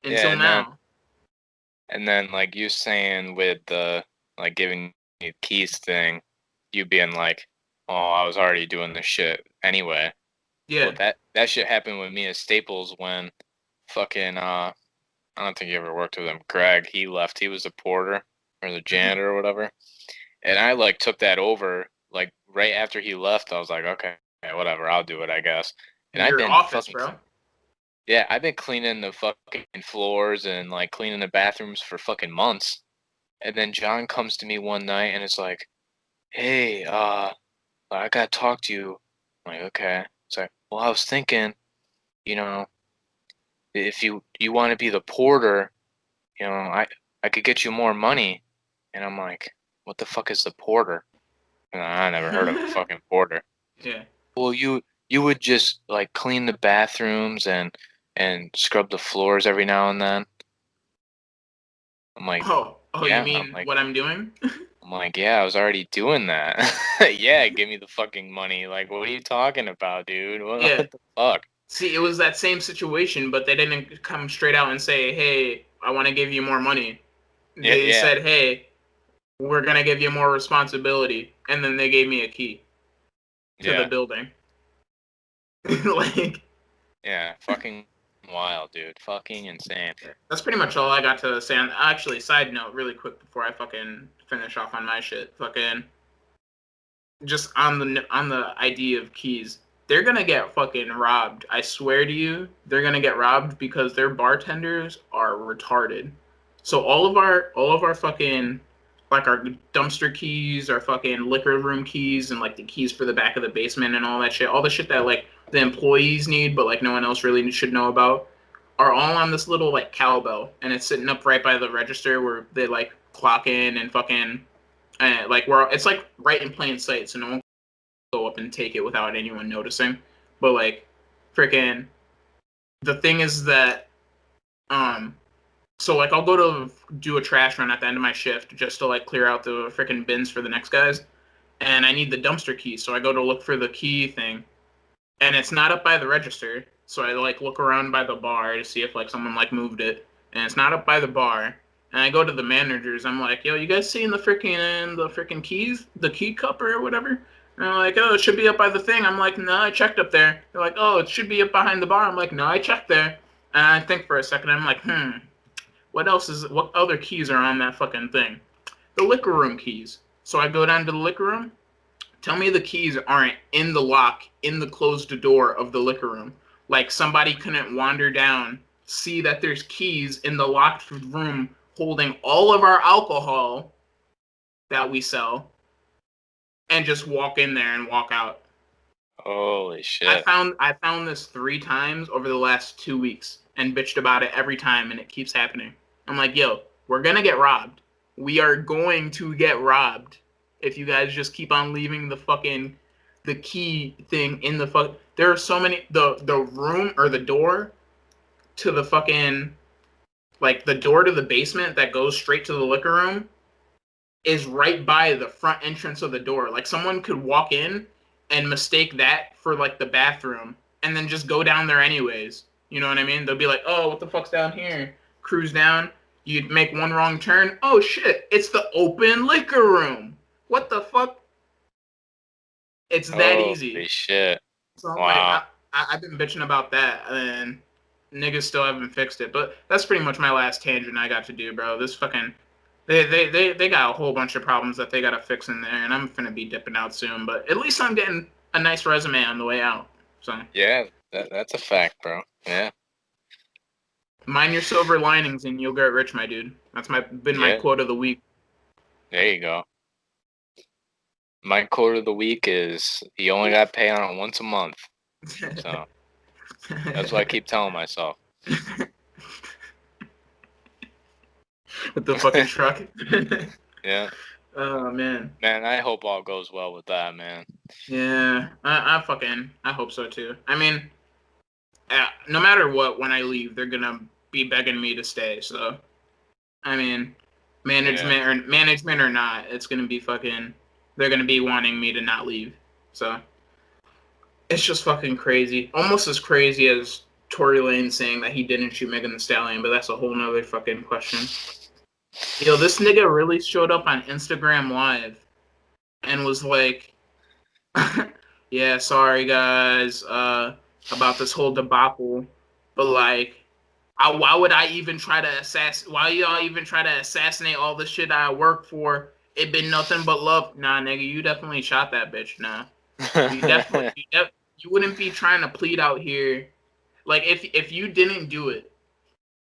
yeah. until now. And then like you saying with the like giving me keys thing, you being like, oh, I was already doing this shit anyway. Well, Yeah. that shit happened with me at Staples when fucking I don't think you ever worked with him. Greg, he left. He was the porter or the janitor or whatever. And I like took that over like right after he left. I was like, okay, whatever, I'll do it, I guess. And I've Your been office, fucking bro. yeah, I've been cleaning the fucking floors and like cleaning the bathrooms for fucking months. And then John comes to me one night and it's like, "Hey, I gotta talk to you." I'm like, okay. It's like, well, I was thinking, you know, if you want to be the porter, you know, I could get you more money. And I'm like, what the fuck is the porter? And I never heard of a fucking porter. Yeah. Well, you would just like clean the bathrooms and scrub the floors every now and then. I'm like, Oh, you yeah. mean what I'm doing? I'm like, yeah, I was already doing that. Yeah, give me the fucking money. Like, what are you talking about, dude? Yeah. What the fuck? See, it was that same situation, but they didn't come straight out and say, "Hey, I want to give you more money." Yeah, They yeah, said, "Hey, we're gonna give you more responsibility," and then they gave me a key to the yeah, building. Like, yeah. Fucking wild, dude. Fucking insane. that's pretty much all I got to say. Actually, side note, really quick before I fucking finish off on my shit. Fucking just on the idea of keys, they're gonna get fucking robbed. I swear to you, they're gonna get robbed because their bartenders are retarded. So all of our fucking like our dumpster keys, our fucking liquor room keys, and like the keys for the back of the basement and all that shit, all the shit that like the employees need, but like no one else really should know about, are all on this little like cowbell, and it's sitting up right by the register where they like clock in and fucking like we're it's like right in plain sight, so no one can go up and take it without anyone noticing. But like, freaking, the thing is that um, so like I'll go to do a trash run at the end of my shift just to like clear out the freaking bins for the next guys, and I need the dumpster key, so I go to look for the key thing, and it's not up by the register. So I like look around by the bar to see if like someone like moved it, and it's not up by the bar. And I go to the managers. I'm like, "Yo, you guys seen the freaking keys, the key cup or whatever?" And they're like, "Oh, it should be up by the thing." I'm like, "No, I checked up there." They're like, "Oh, it should be up behind the bar." I'm like, "No, I checked there." And I think for a second. I'm like, what other keys are on that fucking thing? The liquor room keys. So I go down to the liquor room. Tell me the keys aren't in the lock in the closed door of the liquor room. Like somebody couldn't wander down, see that there's keys in the locked room holding all of our alcohol that we sell, and just walk in there and walk out. Holy shit. I found this 3 times over the last 2 weeks and bitched about it every time, and it keeps happening. I'm like, yo, we're gonna get robbed. We are going to get robbed if you guys just keep on leaving the key thing in the fuck. There are so many the room or the door to the fucking like the door to the basement that goes straight to the liquor room is right by the front entrance of the door. Like someone could walk in and mistake that for like the bathroom and then just go down there anyways. You know what I mean? They'll be like, "Oh, what the fuck's down here?" Cruise down. You'd make one wrong turn. Oh shit! It's the open liquor room. What the fuck? It's that Holy easy. shit. So I'm like, Wow. I've been bitching about that, and niggas still haven't fixed it. But that's pretty much my last tangent I got to do, bro. This fucking they got a whole bunch of problems that they gotta fix in there, and I'm finna be dipping out soon. But at least I'm getting a nice resume on the way out. So Yeah, that's a fact, bro. Yeah. mind your silver linings, and you'll get rich, my dude. That's been my Yeah. quote of the week. There you go. My quote of the week is you only got to pay on it once a month. So that's what I keep telling myself. With the fucking truck. Yeah. Oh man. Man, I hope all goes well with that, man. Yeah, I hope so too. I mean, no matter what, when I leave, they're gonna be begging me to stay. So, I mean, management or not, it's gonna be fucking. They're gonna be wanting me to not leave. So, it's just fucking crazy. Almost as crazy as Tory Lane saying that he didn't shoot Megan Thee Stallion, but that's a whole nother fucking question. Yo, this nigga really showed up on Instagram Live and was like, yeah, sorry guys, about this whole debacle, but like, why would I even try to why y'all even try to assassinate all the shit I work for? It been nothing but love. Nah, nigga, you definitely shot that bitch. Nah, you definitely, you wouldn't be trying to plead out here. Like, if you didn't do it,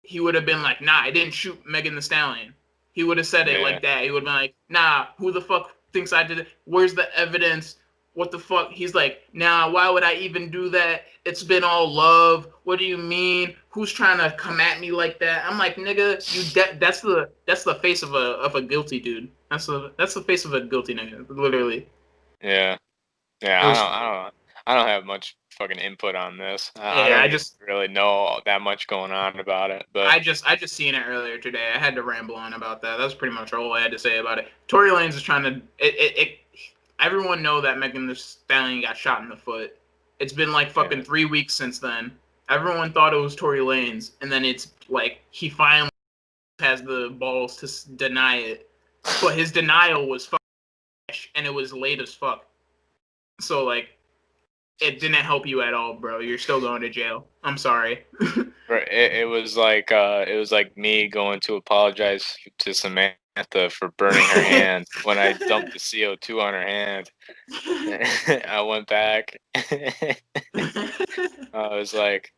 he would have been like, nah, I didn't shoot Megan Thee Stallion. He would have said it Yeah. like that. He would have been like, nah, who the fuck thinks I did it? Where's the evidence? What the fuck? He's like, nah, why would I even do that? It's been all love. What do you mean? Who's trying to come at me like that? I'm like, nigga, that's the face of a guilty dude. That's the face of a guilty nigga, literally. Yeah. Yeah, It was I don't have much fucking input on this. I yeah, don't even really know that much going on about it, but I just seen it earlier today. I had to ramble on about that. That's pretty much all I had to say about it. Tory Lanez is trying to everyone know that Megan Thee Stallion got shot in the foot. It's been like fucking 3 weeks since then. Everyone thought it was Tory Lanez, and then it's like he finally has the balls to deny it. But his denial was fucking and it was late as fuck. So like it didn't help you at all, bro. You're still going to jail. I'm sorry. it was like me going to apologize to Samantha for burning her hand when I dumped the CO2 on her hand. I went back. I was like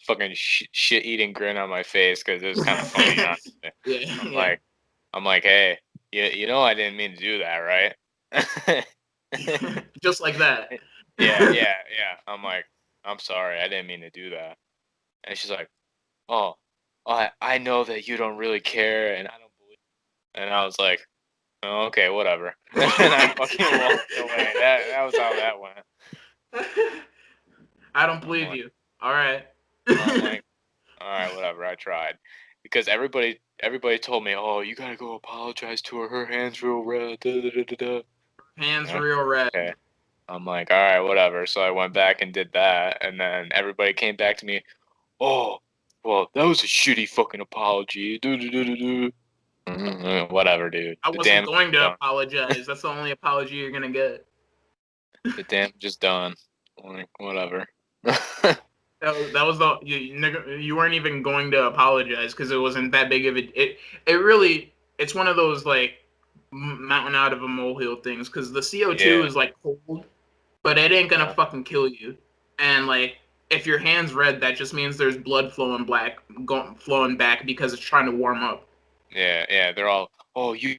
fucking shit eating grin on my face because it was kind of funny. Honestly. Yeah. I'm like, hey, you know I didn't mean to do that, right? Just like that. Yeah. I'm like, I'm sorry, I didn't mean to do that. And she's like, oh, I know that you don't really care, and I don't believe. And I was like, oh, okay, whatever. And I fucking walked away. That was how that went. I don't I'm believe like, you. All right. I'm like, all right, whatever. I tried because everybody told me, oh, you gotta go apologize to her. Her hands real red. Da, da, da, da, da. Hands Yeah, real red. okay. I'm like, all right, whatever. So I went back and did that, and then everybody came back to me. Oh, well, that was a shitty fucking apology. Do, do, do, do, do. Whatever, dude. I The wasn't damage going is to done. apologize. That's the only apology you're gonna get. The damage is done. Like, whatever. That was the you weren't even going to apologize because it wasn't that big of it really it's one of those like mountain out of a molehill things because the CO2 Yeah. is like cold, but it ain't gonna Yeah. fucking kill you. And like if your hand's red, that just means there's blood flowing back because it's trying to warm up. Yeah. They're all, oh, you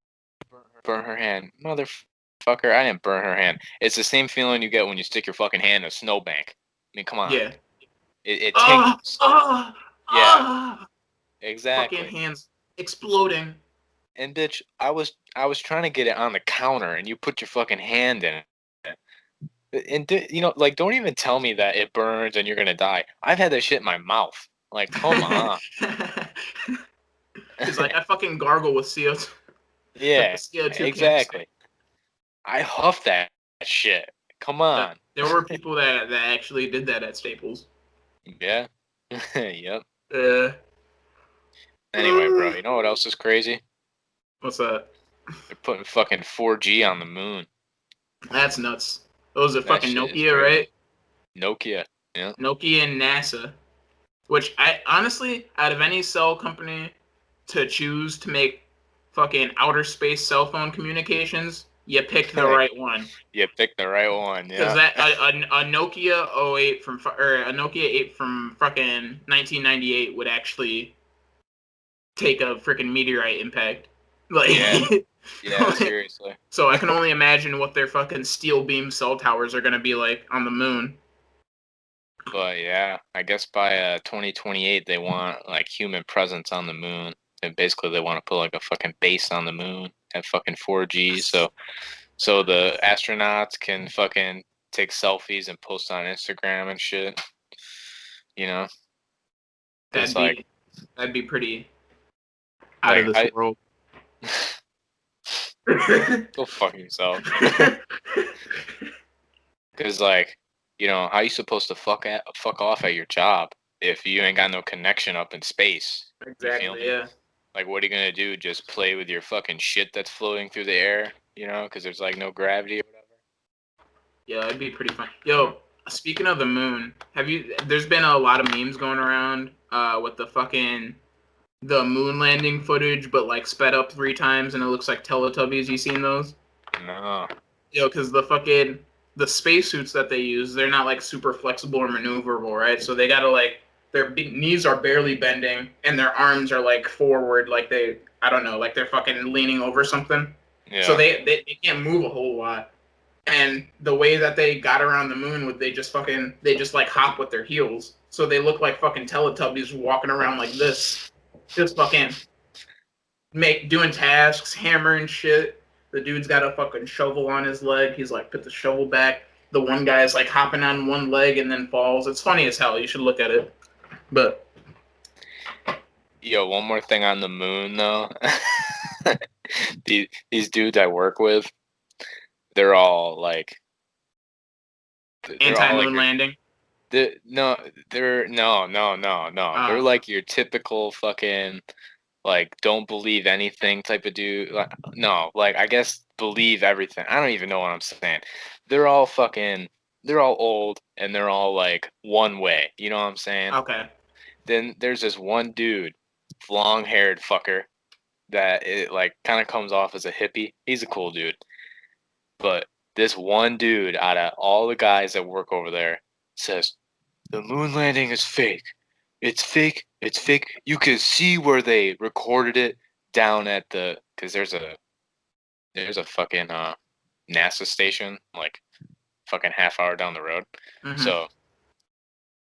burn her hand. Motherfucker, I didn't burn her hand. It's the same feeling you get when you stick your fucking hand in a snowbank. I mean, come on. Yeah. It Ah, tingles. ah, Yeah, ah. Fucking exactly. hands exploding. And bitch, I was trying to get it on the counter, and you put your fucking hand in it. And like, don't even tell me that it burns and you're gonna die. I've had that shit in my mouth. Like, come on. He's like, I fucking gargle with CO2, with the Yeah, CO2 canister. exactly. I huff that shit. Come on. There were people that actually did that at Staples. Yeah. Yep. Uh, Anyway, bro, you know what else is crazy? what's that? They're putting fucking 4G on the moon. That's nuts. Those are That fucking shit is Nokia, crazy. right? Nokia. Yeah. Nokia and NASA. Which I honestly, out of any cell company to choose to make fucking outer space cell phone communications, you picked the right one. You picked the right one, Because yeah. that a Nokia 08 or a Nokia 8 from fucking 1998 would actually take a freaking meteorite impact. Like, Yeah, yeah, like, seriously. so I can only imagine what their fucking steel beam cell towers are gonna be like on the moon. But yeah, I guess by 2028 they want like human presence on the moon. And basically they want to put like a fucking base on the moon, have fucking 4G, so the astronauts can fucking take selfies and post on Instagram and shit. You know, because That'd be that'd be pretty out of like this I world. go fuck yourself. Because like, how you supposed to fuck off at your job if you ain't got no connection up in space? You feel Exactly, me? yeah. Like, what are you gonna do? Just play with your fucking shit that's floating through the air? Because there's like no gravity or whatever. Yeah, it'd be pretty fun. Yo, speaking of the moon, there's been a lot of memes going around with the moon landing footage, but like sped up 3 times and it looks like Teletubbies. You seen those? No. Yo, because the spacesuits that they use, they're not like super flexible or maneuverable, right? So they gotta like their knees are barely bending and their arms are like forward, like I don't know, like they're fucking leaning over something. So Yeah. they can't move a whole lot. And the way that they got around the moon was they just like hop with their heels. So they look like fucking Teletubbies walking around like this, just fucking doing tasks, hammering shit. The dude's got a fucking shovel on his leg. He's like, put the shovel back. The one guy's like hopping on one leg and then falls. It's funny as hell. You should look at it. But Yo, one more thing on the moon though. These dudes I work with, they're all like, they're all like anti-moon landing. no, they're no. They're Uh, like your typical fucking like don't believe anything type of dude. Like, no, like I guess believe everything. I don't even know what I'm saying. They're all fucking. They're all old and they're all like one way. You know what I'm saying? okay. Then there's this one dude, long haired fucker that it like kind of comes off as a hippie. He's a cool dude, but this one dude out of all the guys that work over there says the moon landing is fake. It's fake. It's fake. You can see where they recorded it down at because there's a fucking NASA station like fucking half hour down the road. Mm-hmm. So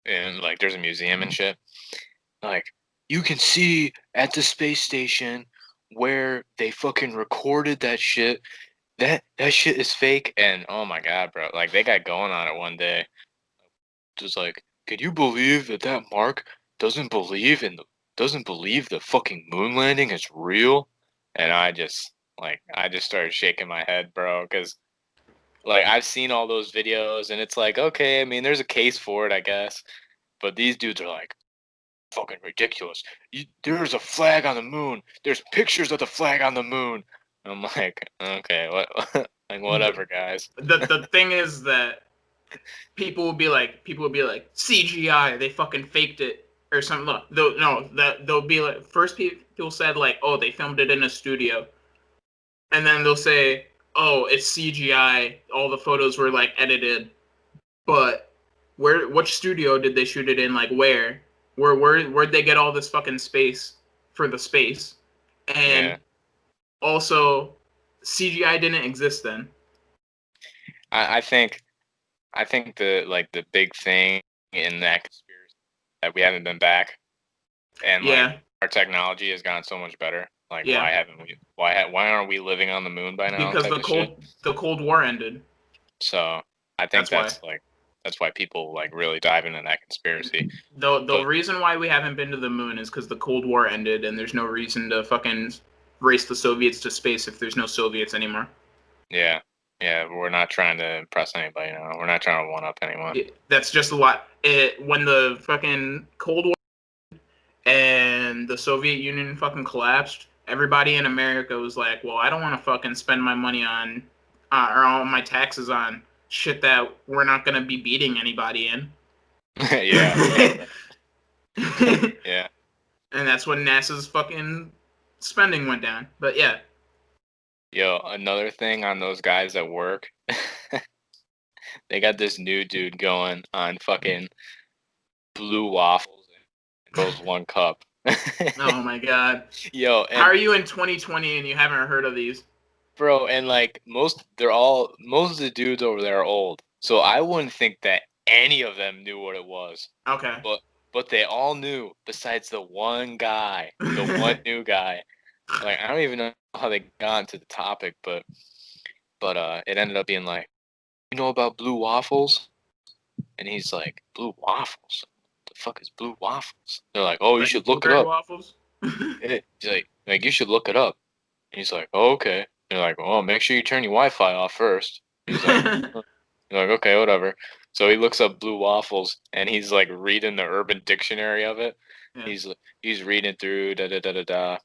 and like there's a museum and shit. Like you can see at the space station where they fucking recorded that shit. That shit is fake. And oh my god, bro! Like they got going on it one day. Just like, can you believe that Mark doesn't believe the fucking moon landing is real? And I just started shaking my head, bro, because like I've seen all those videos and it's like, okay, I mean, there's a case for it, I guess. But these dudes are like, fucking ridiculous. There's a flag on the moon. There's pictures of the flag on the moon. I'm like, okay, what, like whatever, guys. The thing is that people will be like CGI, they fucking faked it or something. Look, no, that they'll be like first people said like, oh, they filmed it in a studio, and then they'll say, oh, it's CGI. All the photos were like edited, but which studio did they shoot it in? Like where'd they get all this fucking space for the space? And Yeah, also, CGI didn't exist then. I think the big thing in that conspiracy that we haven't been back, and like Yeah, our technology has gotten so much better. Like, yeah, why haven't we? Why aren't we living on the moon by now? because Type of shit. the Cold War ended. So I think That's why. that's why people like really dive into that conspiracy. The But reason why we haven't been to the moon is because the Cold War ended, and there's no reason to fucking race the Soviets to space if there's no Soviets anymore. yeah, yeah, we're not trying to impress anybody now. We're not trying to one up anyone. That's just a lot. When the fucking Cold War and the Soviet Union fucking collapsed, everybody in America was like, "Well, I don't want to fucking spend my money on or all my taxes on shit that we're not gonna be beating anybody in." Yeah, yeah, Yeah. And that's when NASA's fucking spending went down. But yeah. Yo, another thing on those guys at work, they got this new dude going on fucking blue waffles and girls one cup. Oh my god. Yo, How and are you in 2020 and you haven't heard of these? bro, and like most of the dudes over there are old. So I wouldn't think that any of them knew what it was. Okay. But they all knew besides the one guy, the one new guy. Like I don't even know how they got into the topic, but it ended up being like, you know about blue waffles? And he's like, blue waffles? What the fuck is blue waffles? They're like, oh, you Like should look it blueberry up. waffles? He's like you should look it up. And he's like, oh, okay. They're like, well, make sure you turn your Wi-Fi off first. He's like, huh. You're like, okay, whatever. So he looks up blue waffles and he's like reading the Urban Dictionary of it. Yeah. He's reading through da da da da da.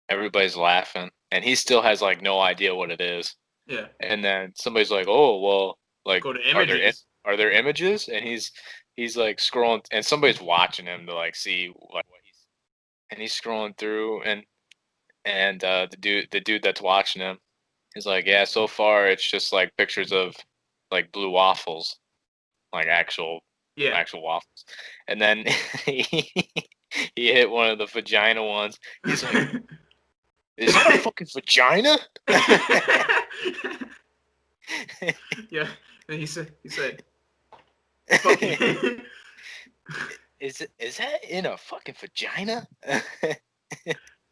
Everybody's laughing, and he still has like no idea what it is. Yeah. And then somebody's like, "Oh, well, like, Go to images. are there images?" And he's like scrolling, and somebody's watching him to like see like what he's, and he's scrolling through, and the dude that's watching him is like, "Yeah, so far it's just like pictures of like blue waffles, like Yeah. actual waffles," and then he hit one of the vagina ones. He's like, "Is that a fucking vagina?" Yeah. And he said, fucking. Is that in a fucking vagina?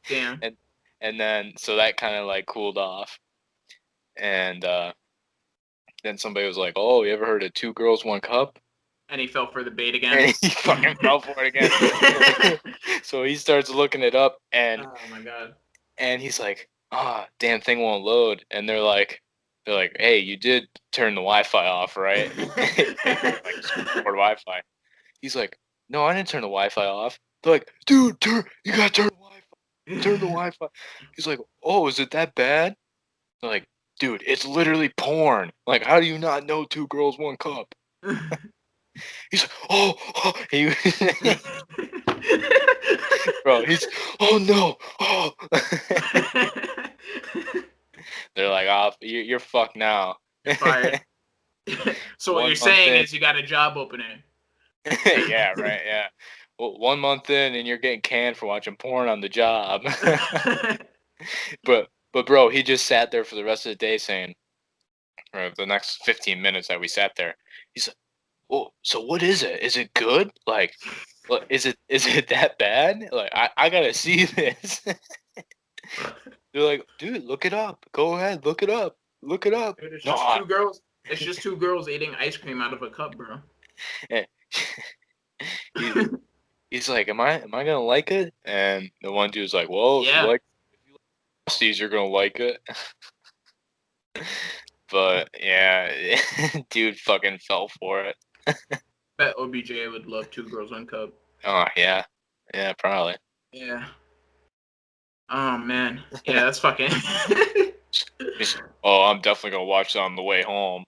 Damn. and and then so that kind of like cooled off, and then somebody was like, "Oh, you ever heard of two girls, one cup?" And he fell for the bait again. And he fucking fell for it again. So he starts looking it up, Oh my god. and he's like, "Ah, oh, damn thing won't load." And they're like, "Hey, you did turn the Wi-Fi off, right?" Like support Wi-Fi. He's like, "No, I didn't turn the Wi-Fi off." They're like, "Dude, you gotta turn the Wi-Fi. Turn the Wi-Fi." He's like, "Oh, is it that bad?" They're like, "Dude, it's literally porn. Like, how do you not know two girls, one cup?" He's like, "Oh," he, bro, he's, "Oh no, oh." They're like, "Oh, you're fucked now." You're fired. So what you're 1 month saying in, is you got a job opening. yeah, right, yeah. Well, 1 month in, and you're getting canned for watching porn on the job. But bro, he just sat there for the rest of the day saying, or the next 15 minutes that we sat there, he's like, "Well, so what is it? Is it good? Like, is it that bad? Like, I gotta see this." They're like, "Dude, look it up. Go ahead, look it up. Look it up." Dude, it's No, just two girls. It's just two girls eating ice cream out of a cup, bro. he, he's like, am I gonna like it?" And the one dude's like, "Well, Yeah. if you like pasties, you're gonna like it." But yeah, dude fucking fell for it. Bet OBJ would love two girls, one cup. Oh yeah, yeah, probably. Yeah. Oh man. Yeah, that's fucking. Oh, I'm definitely gonna watch that on the way home.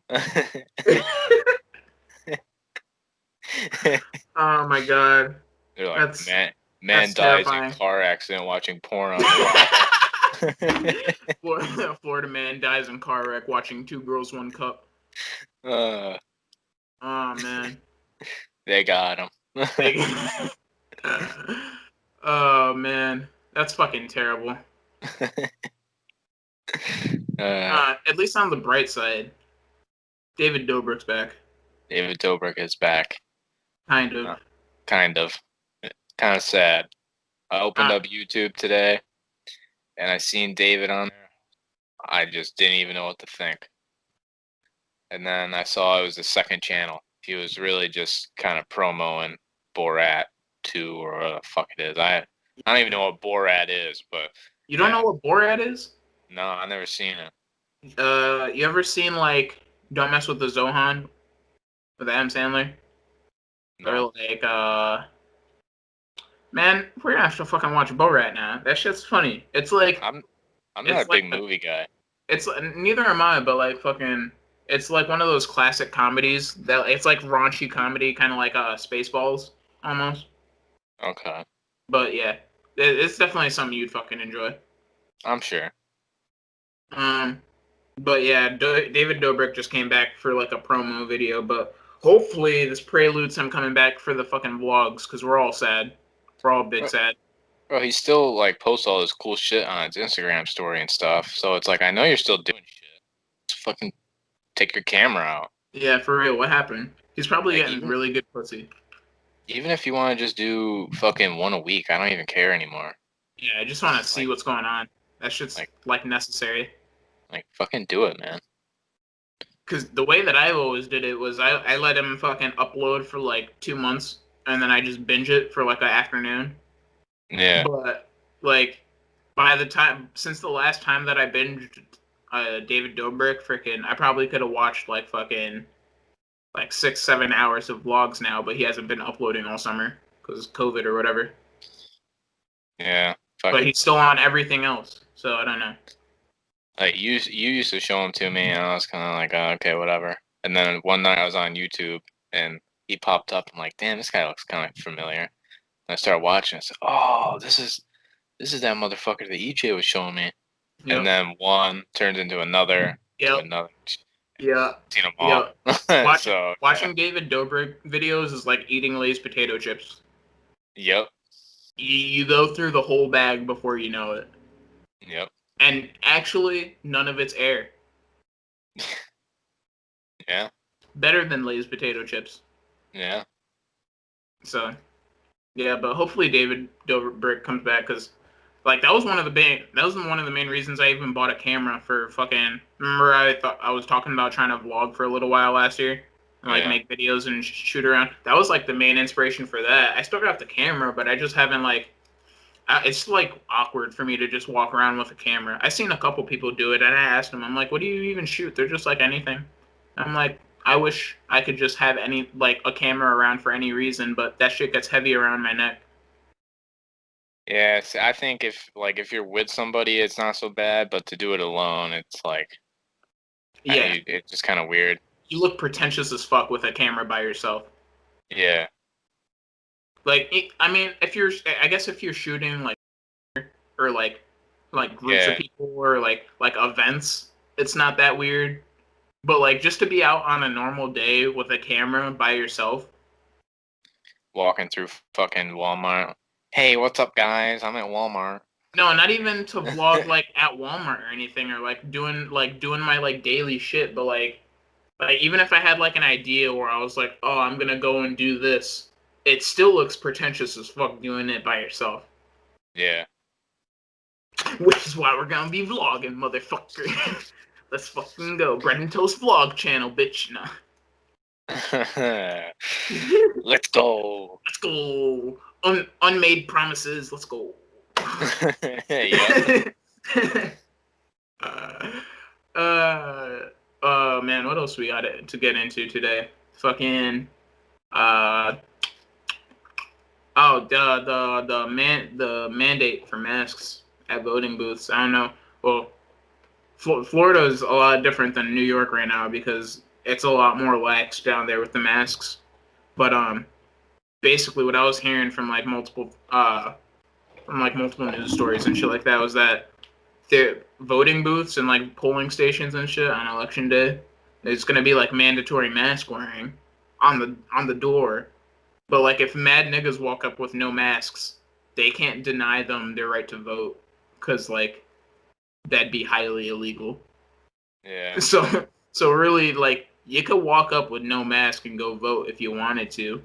Oh my god. They're like, That's man that's dies in terrifying. car accident watching porn on the way Florida man dies in car wreck watching two girls, one cup. home. Oh man. They got him. They- oh man. That's fucking terrible. At least on the bright side, David Dobrik's back. David Dobrik is back. Kind of. Uh, kind of. Kind of sad. I opened Uh, up YouTube today and I seen David on there. I just didn't even know what to think. And then I saw it was the second channel. He was really just kind of promoing Borat 2 or what the fuck it is. I don't even know what Borat is, but you don't yeah. know what Borat is? No, I never seen it. You ever seen like Don't Mess with the Zohan with Adam Sandler? No. Or like man, we're gonna have to fucking watch Borat now. That shit's funny. It's like I'm not it's a like big movie guy. it's neither am I, but like fucking it's like one of those classic comedies that it's like raunchy comedy, kind of like Spaceballs almost. Okay. But yeah, it's definitely something you'd fucking enjoy. I'm sure. Um, but yeah, David Dobrik just came back for like a promo video, but hopefully this preludes him coming back for the fucking vlogs because we're all sad. We're all big Bro, sad. bro, he still like posts all this cool shit on his Instagram story and stuff. So it's like I know you're still doing shit. Just fucking take your camera out. Yeah, for real. What happened? He's probably Like getting really good pussy. even if you want to just do fucking one a week, I don't even care anymore. Yeah, I just want to see Like what's going on. That shit's like like necessary. like fucking do it, man. Because the way that I always did it was I let him fucking upload for like 2 months and then I just binge it for like an afternoon. Yeah. But like by the time since the last time that I binged David Dobrik, freaking I probably could have watched like fucking like 6-7 hours of vlogs now, but he hasn't been uploading all summer because COVID or whatever. Yeah. But Fuck. he's still on everything else, so I don't know. Like you used to show him to me, and I was kind of like, oh, okay, whatever. And then one night I was on YouTube, and he popped up. I'm like, damn, this guy looks kind of familiar. And I started watching. I said, oh, this is that motherfucker that EJ was showing me. And Yep, then one turns into another to yep, another. yeah, Seen them all. yep. Watching So yeah, watching David Dobrik videos is like eating Lay's potato chips. yep, You go through the whole bag before you know it, yep, and actually, none of it's air. yeah, Better than Lay's potato chips. yeah, So yeah, but hopefully David Dobrik comes back because like that was one of the main reasons I even bought a camera for fucking. Remember I thought I was talking about trying to vlog for a little while last year and like yeah. make videos and shoot around. That was like the main inspiration for that. I still got the camera, but I just haven't like. It's like awkward for me to just walk around with a camera. I seen a couple people do it, and I asked them, I'm like, "What do you even shoot?" They're just like anything. I'm like, I wish I could just have any like a camera around for any reason, but that shit gets heavy around my neck. Yeah, I think if you're with somebody, it's not so bad, but to do it alone, it's like Yeah, it's just kind of weird. you look pretentious as fuck with a camera by yourself. Yeah, Like, I mean, I guess if you're shooting like or like groups of yeah. people or like events, it's not that weird. But like just to be out on a normal day with a camera by yourself. Walking through fucking Walmart. Hey, what's up, guys? I'm at Walmart. No, not even to vlog like at Walmart or anything or like doing my like daily shit, but like even if I had like an idea where I was like, oh, I'm gonna go and do this, it still looks pretentious as fuck doing it by yourself. Yeah. Which is why we're gonna be vlogging, motherfucker. Let's fucking go. Bread and Toast vlog channel, bitch. Nah. Let's go. Let's go. Unmade promises. Let's go. Yep. uh, man, what else we got to get into today? Fucking uh oh the mandate for masks at voting booths. I don't know. Well, Florida is a lot different than New York right now because it's a lot more lax down there with the masks. But basically, what I was hearing from like multiple news stories and shit like that was that the voting booths and like polling stations and shit on election day, it's gonna be like mandatory mask wearing on the door. But like if mad niggas walk up with no masks, they can't deny them their right to vote because like that'd be highly illegal. Yeah. So really like you could walk up with no mask and go vote if you wanted to,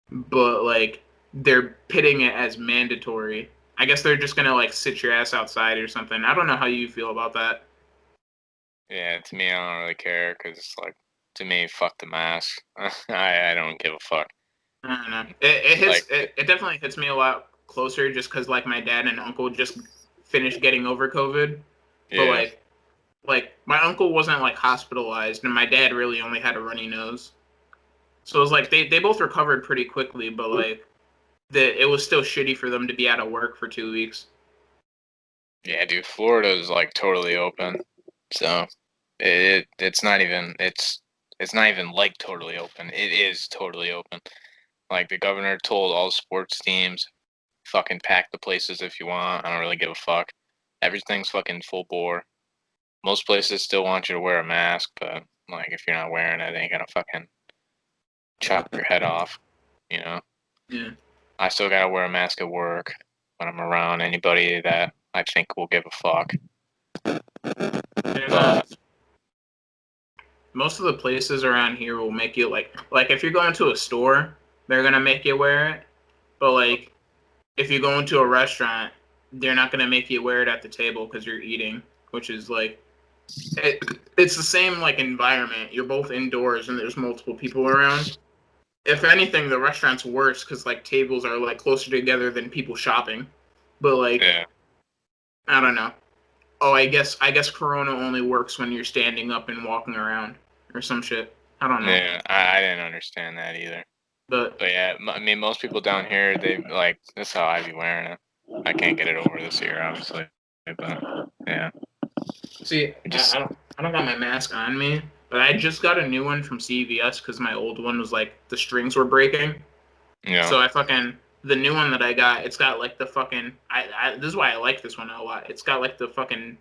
but like they're pitting it as mandatory. I guess they're just gonna like sit your ass outside or something. I don't know how you feel about that. Yeah. To me, I don't really care because, like, to me, fuck the mask. I don't give a fuck. I don't know. It hits Like, it definitely hits me a lot closer just because like my dad and uncle just finished getting over COVID, but yeah. like my uncle wasn't like hospitalized and my dad really only had a runny nose. So it was like they both recovered pretty quickly, but like it was still shitty for them to be out of work for 2 weeks. Yeah, dude. Florida is like totally open, so it's not even it's not even like totally open. It is totally open. Like, the governor told all sports teams, fucking pack the places if you want. I don't really give a fuck. Everything's fucking full bore. Most places still want you to wear a mask, but, like, if you're not wearing it, they ain't gonna fucking chop your head off, you know? Yeah. I still gotta wear a mask at work when I'm around anybody that I think will give a fuck. But Most of the places around here will make you like if you're going to a store, they're gonna make you wear it. But like if you go into a restaurant, they're not gonna make you wear it at the table because you're eating, which is like it's the same like environment. You're both indoors and there's multiple people around. If anything, the restaurant's worse because like tables are like closer together than people shopping. But like yeah, I don't know. Oh, I guess Corona only works when you're standing up and walking around or some shit. I don't know. yeah, I didn't understand that either. But But yeah, I mean, most people down here, they like, that's how I be wearing it. I can't get it over this year, obviously. But yeah, see, just I don't got my mask on me, but I just got a new one from CVS because my old one was like the strings were breaking. you know, So I fucking the new one that I got, it's got like the fucking this is why I like this one a lot. It's got like the fucking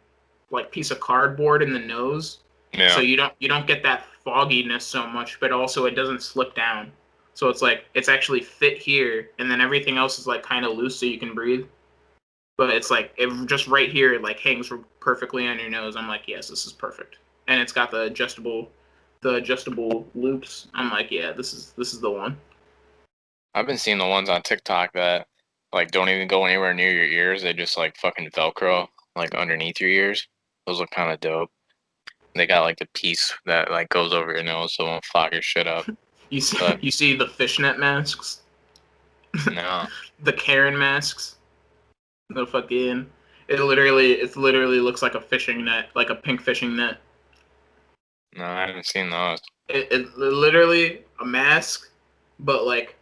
like piece of cardboard in the nose. So yeah. you don't get that fogginess so much, but also it doesn't slip down. So it's like it's actually fit here and then everything else is like kind of loose so you can breathe. But it's like it just right here it like hangs perfectly on your nose. I'm like, yes, this is perfect. And it's got the adjustable loops. I'm like, yeah, this is the one. I've been seeing the ones on TikTok that like don't even go anywhere near your ears. They just like fucking Velcro like underneath your ears. Those look kind of dope. They got like the piece that like goes over your nose so it won't fog your shit up. You see, But you see the fishnet masks, no, the Karen masks, the fucking. It literally looks like a fishing net, like a pink fishing net. no, I haven't seen those. It literally a mask, but like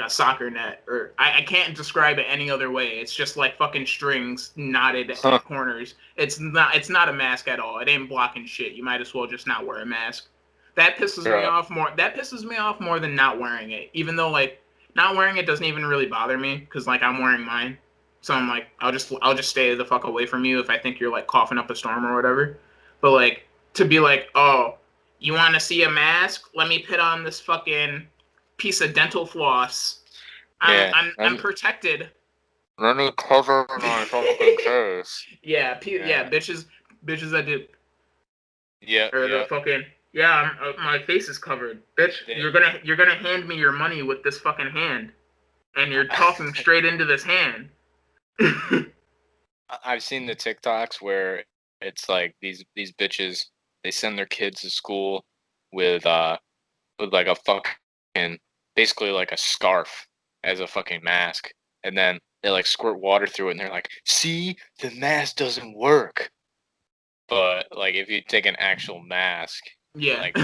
a soccer net, or I can't describe it any other way. It's just like fucking strings knotted Huh. at corners. It's not a mask at all. It ain't blocking shit. You might as well just not wear a mask. That pisses me Bro, off more. That pisses me off more than not wearing it. Even though like not wearing it doesn't even really bother me because like I'm wearing mine. So I'm like I'll just stay the fuck away from you if I think you're like coughing up a storm or whatever. But like to be like, oh, you want to see a mask? Let me put on this fucking piece of dental floss. I'm yeah, I'm I'm protected. let me cover my fucking face. Yeah, Yeah, bitches that did yep, or the yep. fucking yeah. My face is covered, bitch. They, You're gonna hand me your money with this fucking hand, and you're talking straight into this hand. I've seen the TikToks where it's like these bitches they send their kids to school with like a fucking basically like a scarf as a fucking mask, and then they like squirt water through it, and they're like, "See, the mask doesn't work." But like if you take an actual mask, Yeah, like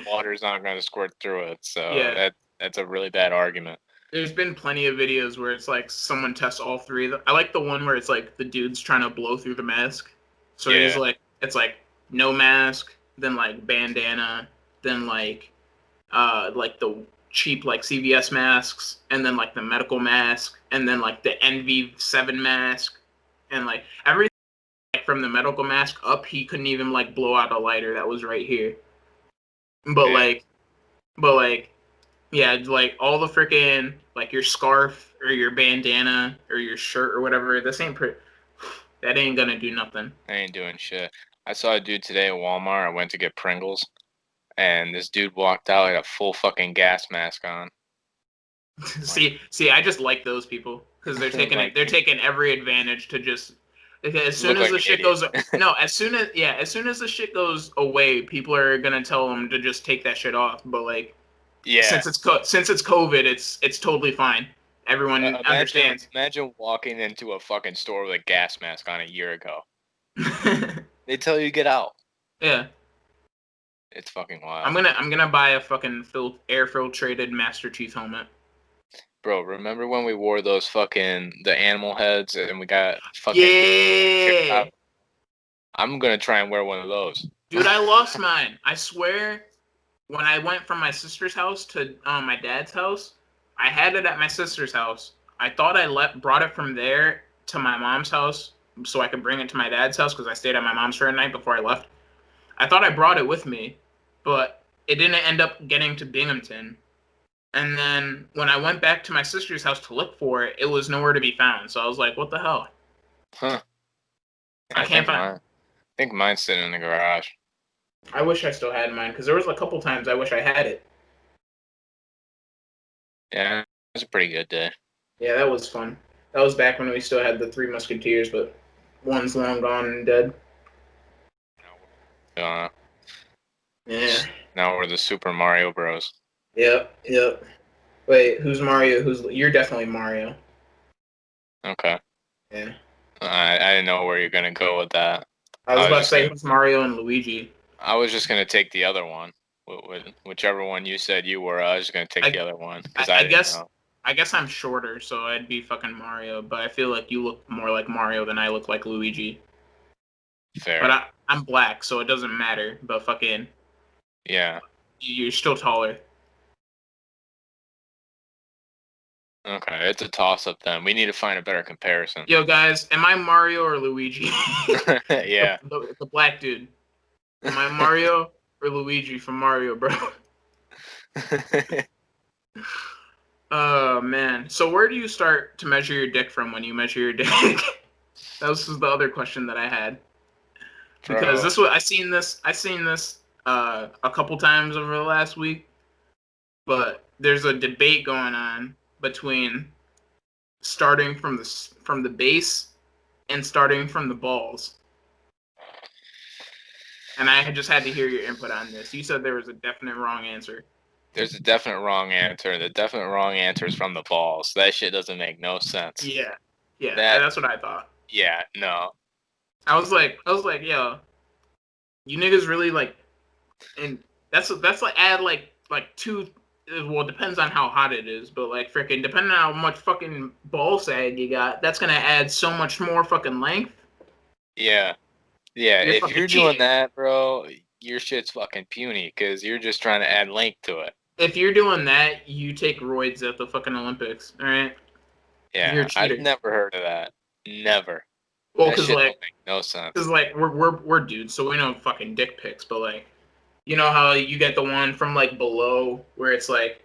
water's not going to squirt through it, so yeah. that's a really bad argument. There's been plenty of videos where it's like someone tests all three of them. I like the one where it's like the dude's trying to blow through the mask. So he's Yeah, like, it's like no mask, then like bandana, then like the cheap like CVS masks, and then like the medical mask, and then like the NV7 mask, and like everything like, from the medical mask up, he couldn't even like blow out a lighter that was right here. But yeah. like, but like, yeah, like all the freaking like your scarf or your bandana or your shirt or whatever. That ain't gonna do nothing. I ain't doing shit. I saw a dude today at Walmart. I went to get Pringles, and this dude walked out with a full fucking gas mask on. Like, See, I just like those people because they're taking it. like They're taking every advantage to just. Okay, as soon look as like the an shit idiot. goes, no, as soon as the shit goes away, people are gonna tell them to just take that shit off. But like, Yeah. since it's COVID, it's totally fine. Everyone Imagine understands. imagine walking into a fucking store with a gas mask on a year ago. They tell you to get out. Yeah, It's fucking I'm wild. gonna I'm gonna buy a fucking air filtrated Master Chief helmet. Bro, remember when we wore those fucking the animal heads and we got fucking kicked Yeah, out? I'm gonna try and wear one of those. dude, I lost mine. I swear, when I went from my sister's house to my dad's house, I had it at my sister's house. I thought I brought it from there to my mom's house so I could bring it to my dad's house because I stayed at my mom's for a night before I left. I thought I brought it with me, but it didn't end up getting to Binghamton. And then when I went back to my sister's house to look for it, it was nowhere to be found. So I was like, what the hell? Huh. I can't find it. I think mine's sitting in the garage. I wish I still had mine because there was a couple times I wish I had it. Yeah, it was a pretty good day. Yeah, that was fun. That was back when we still had the Three Musketeers, but one's long gone and dead. Uh, Yeah. Now we're the Super Mario Bros. Yep. Wait, who's Mario? You're definitely Mario. Okay. Yeah. I didn't know where you're gonna go with that. I was about to say who's Mario and Luigi. I was just gonna take the other one. Whichever one you said you were, I was just gonna take the other one because I didn't know. I guess I'm shorter, so I'd be fucking Mario. But I feel like you look more like Mario than I look like Luigi. Fair. But I'm black, so it doesn't matter. But fucking yeah, you're still taller. Okay, it's a toss-up then. We need to find a better comparison. Yo, guys, am I Mario or Luigi? Yeah. The black dude. Am I Mario or Luigi from Mario, bro? Oh, man. So where do you start to measure your dick from when you measure your dick? That was the other question that I had. Because I seen this a couple times over the last week. But there's a debate going on between starting from the base and starting from the balls. And I just had to hear your input on this. You said there was a definite wrong answer. There's a definite wrong answer. The definite wrong answer is from the balls. That shit doesn't make no sense. Yeah, that's what I thought. Yeah, no. I was like, yo, you niggas really like, and that's like add like two. Well, it depends on how hot it is, but like freaking depending on how much fucking ball sag you got, that's gonna add so much more fucking length. Yeah. If you're doing that, bro, your shit's fucking puny because you're just trying to add length to it. If you're doing that, you take roids at the fucking Olympics, all right? Yeah, I've never heard of that. Never. Well, because like don't make no sense. Because like we're dudes, so we know fucking dick pics, but like, you know how you get the one from like below where it's like,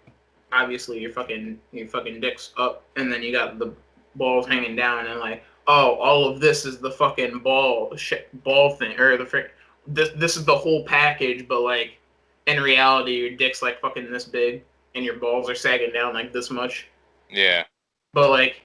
obviously your fucking dick's up, and then you got the balls hanging down, and like, oh, all of this is the fucking ball thing, or the frick. This is the whole package, but like, in reality, your dick's like fucking this big, and your balls are sagging down like this much. Yeah. But like,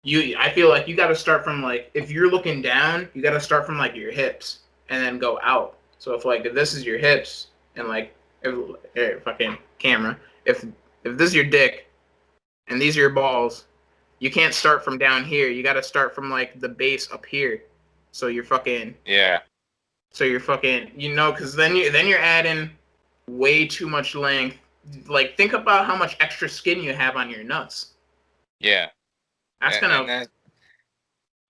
I feel like you got to start from like, if you're looking down, you got to start from like your hips and then go out. So if this is your hips and like, fucking camera, if this is your dick and these are your balls, you can't start from down here. You got to start from like the base up here. So you're fucking because then you're adding way too much length. Like, think about how much extra skin you have on your nuts. Yeah. That's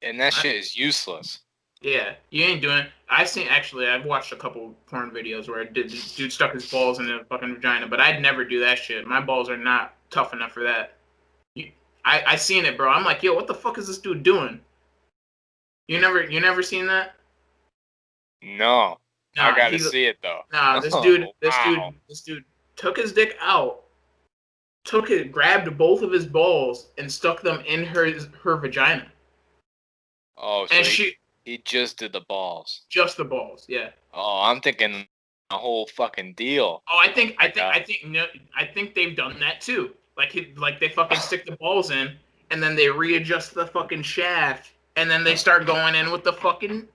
and that shit is useless. Yeah, you ain't doing it. I've watched a couple porn videos where dude stuck his balls in a fucking vagina, but I'd never do that shit. My balls are not tough enough for that. I seen it, bro. I'm like, yo, what the fuck is this dude doing? You never seen that? No. Nah, I gotta see it though. Nah, this dude took his dick out, grabbed both of his balls and stuck them in her vagina. Oh, so he just did the balls. Just the balls, yeah. Oh, I'm thinking a whole fucking deal. Oh, I think they've done that too. Like they fucking stick the balls in, and then they readjust the fucking shaft, and then they start going in with the fucking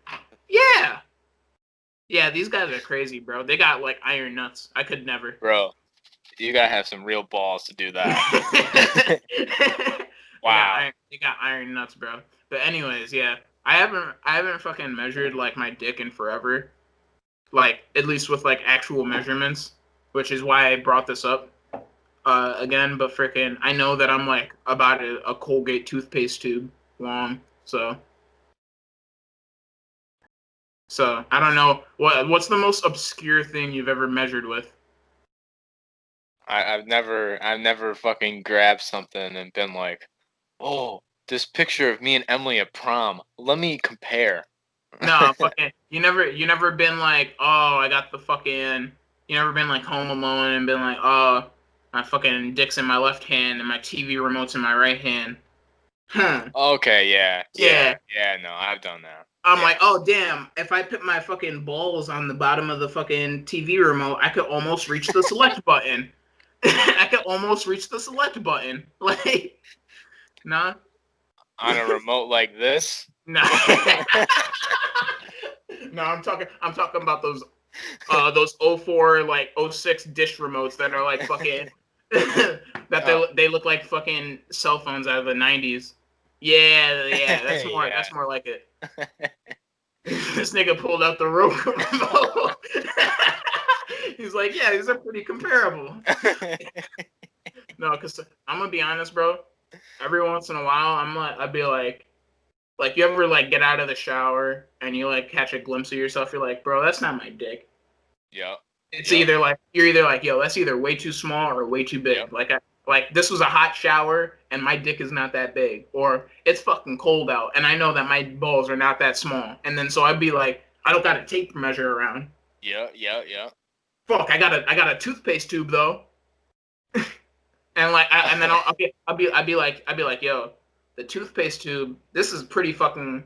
yeah. These guys are crazy, bro. They got like iron nuts. I could never. Bro, you gotta have some real balls to do that. Wow. They got iron nuts, bro. But anyways, yeah. I haven't fucking measured like my dick in forever. Like, at least with like actual measurements, which is why I brought this up again. But freaking, I know that I'm like about a Colgate toothpaste tube long, so I don't know what's the most obscure thing you've ever measured with. I've never fucking grabbed something and been like, oh, this picture of me and Emily at prom. Let me compare. No, fucking, you never been like, oh, I got the fucking, you never been like home alone and been like, oh, my fucking dick's in my left hand and my TV remote's in my right hand. Huh. Okay, Yeah. yeah. No, I've done that. I'm Yeah. like, oh damn, if I put my fucking balls on the bottom of the fucking TV remote, I could almost reach the select button. I could almost reach the select button. Like, nah. On a remote like this. Nah. No, I'm talking about those 04 like 06 dish remotes that are like fucking that they look like fucking cell phones out of the 90s. Yeah, that's more like it. This nigga pulled out the Roku remote. He's like, yeah, these are pretty comparable. No, because I'm gonna be honest, bro. Every once in a while, I'd be like you ever like get out of the shower and you like catch a glimpse of yourself, you're like, bro, that's not my dick. Yeah. It's either like you're either like, yo, that's either way too small or way too big. Yep. Like this was a hot shower and my dick is not that big, or it's fucking cold out and I know that my balls are not that small, and then so I'd be like, I don't got a tape measure around. Yeah. Fuck, I got a toothpaste tube though, and like, and then I'd be like, yo, the toothpaste tube, this is pretty fucking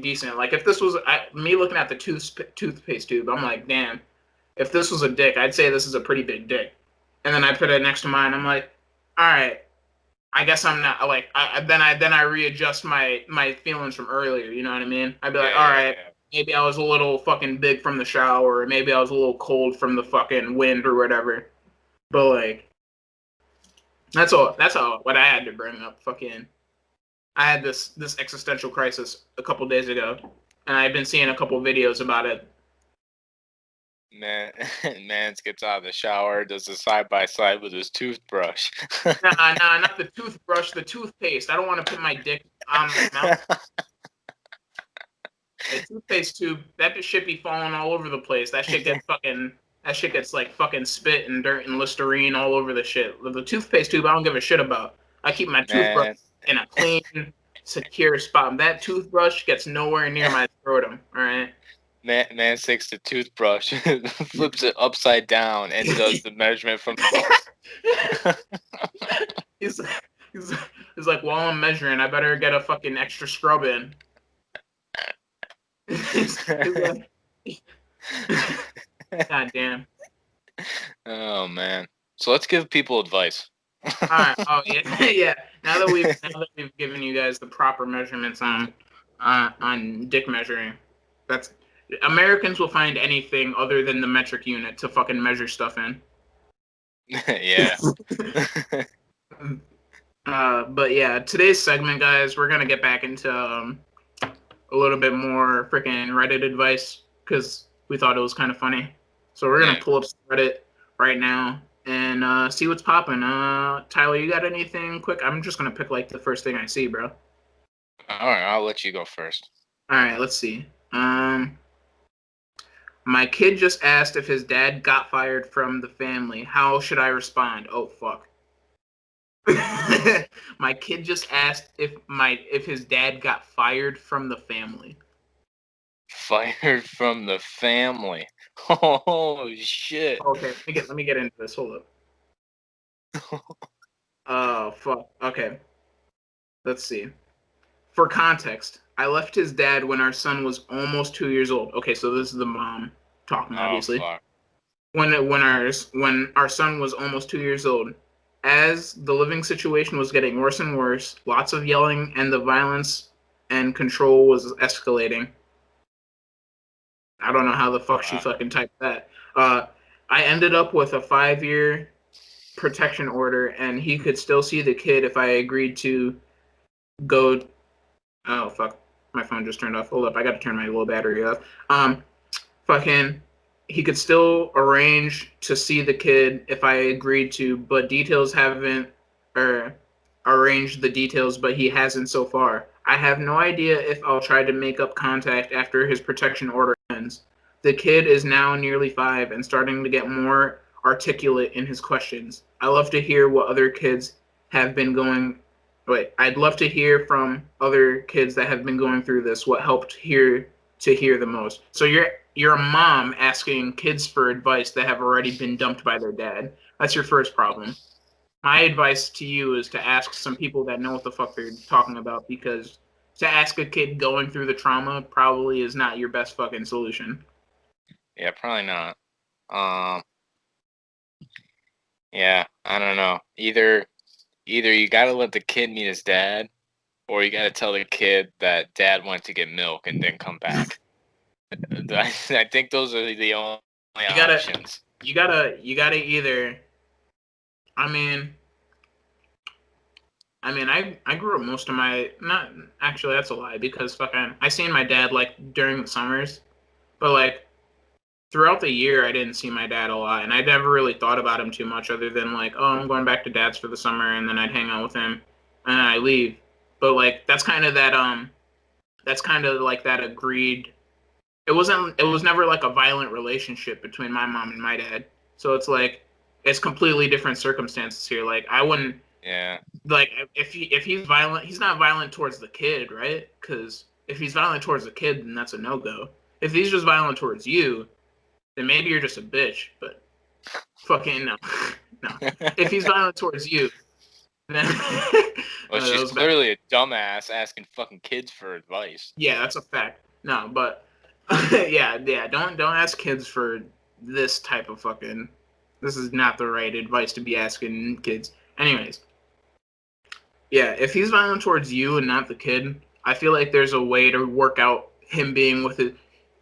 decent. Like if this was me looking at the toothpaste tube, I'm like, damn. If this was a dick, I'd say this is a pretty big dick. And then I put it next to mine. I'm like, all right, I guess I'm not like. Then I readjust my feelings from earlier. You know what I mean? I'd be like, all right, maybe I was a little fucking big from the shower, or maybe I was a little cold from the fucking wind or whatever. But like, that's all. What I had to bring up. Fucking, I had this existential crisis a couple days ago, and I've been seeing a couple videos about it. Man gets out of the shower, does a side by side with his toothbrush. Nah, not the toothbrush, the toothpaste. I don't want to put my dick on my mouth. The toothpaste tube, that shit be falling all over the place. That shit gets like fucking spit and dirt and Listerine all over the shit. The toothpaste tube, I don't give a shit about. I keep my toothbrush in a clean, secure spot. That toothbrush gets nowhere near my scrotum. All right. Man takes the toothbrush, flips it upside down, and does the measurement from. he's like, while I'm measuring, I better get a fucking extra scrub in. he's like, God damn. Oh man. So let's give people advice. All right. Oh yeah, yeah. Now that we've given you guys the proper measurements on dick measuring, that's. Americans will find anything other than the metric unit to fucking measure stuff in. Yeah. But yeah, today's segment, guys, we're gonna get back into a little bit more freaking Reddit advice because we thought it was kind of funny. So we're gonna pull up Reddit right now and see what's popping. Tyler, you got anything quick? I'm just gonna pick like the first thing I see, bro. All right, I'll let you go first. All right, let's see. My kid just asked if his dad got fired from the family. How should I respond? Oh fuck. My kid just asked if his dad got fired from the family. Fired from the family. Oh shit. Okay, let me get into this. Hold up. Oh fuck. Okay. Let's see. For context, I left his dad when our son was almost 2 years old. Okay, so this is the mom talking, obviously. Fuck. When our son was almost 2 years old, as the living situation was getting worse and worse, lots of yelling and the violence and control was escalating. I don't know how the fuck she fucking typed that. I ended up with a 5-year protection order, and he could still see the kid if I agreed to go. Oh fuck, my phone just turned off. Hold up, I got to turn my low battery off. Fucking, he could still arrange to see the kid if I agreed to, but details haven't, or arranged the details, but he hasn't so far. I have no idea if I'll try to make up contact after his protection order ends. The kid is now nearly 5 and starting to get more articulate in his questions. I love to hear what other kids have been going. Wait, I'd love to hear from other kids that have been going through this. What helped to hear the most? So you're a mom asking kids for advice that have already been dumped by their dad. That's your first problem. My advice to you is to ask some people that know what the fuck they're talking about, because to ask a kid going through the trauma probably is not your best fucking solution. Yeah, probably not. Um, yeah, I don't know. Either you gotta let the kid meet his dad, or you gotta tell the kid that dad went to get milk and then come back. I think those are the only You gotta, options. you gotta either. I mean, I grew up most of my not actually that's a lie, because fucking I seen my dad like during the summers, but like throughout the year I didn't see my dad a lot, and I never really thought about him too much other than like, oh, I'm going back to dad's for the summer, and then I'd hang out with him and then I leave. But like that's kind of like that agreed. It was never like a violent relationship between my mom and my dad. So it's like it's completely different circumstances here. Like I wouldn't Yeah, like if he's violent, he's not violent towards the kid, right? Because if he's violent towards the kid, then that's a no go. If he's just violent towards you, then maybe you're just a bitch. But fucking no, no. If he's violent towards you, then well, that she's was bad. clearly a dumbass asking fucking kids for advice. Yeah, that's a fact. No, but yeah. Don't ask kids for this type of fucking. This is not the right advice to be asking kids. Anyways, yeah, if he's violent towards you and not the kid, I feel like there's a way to work out him being with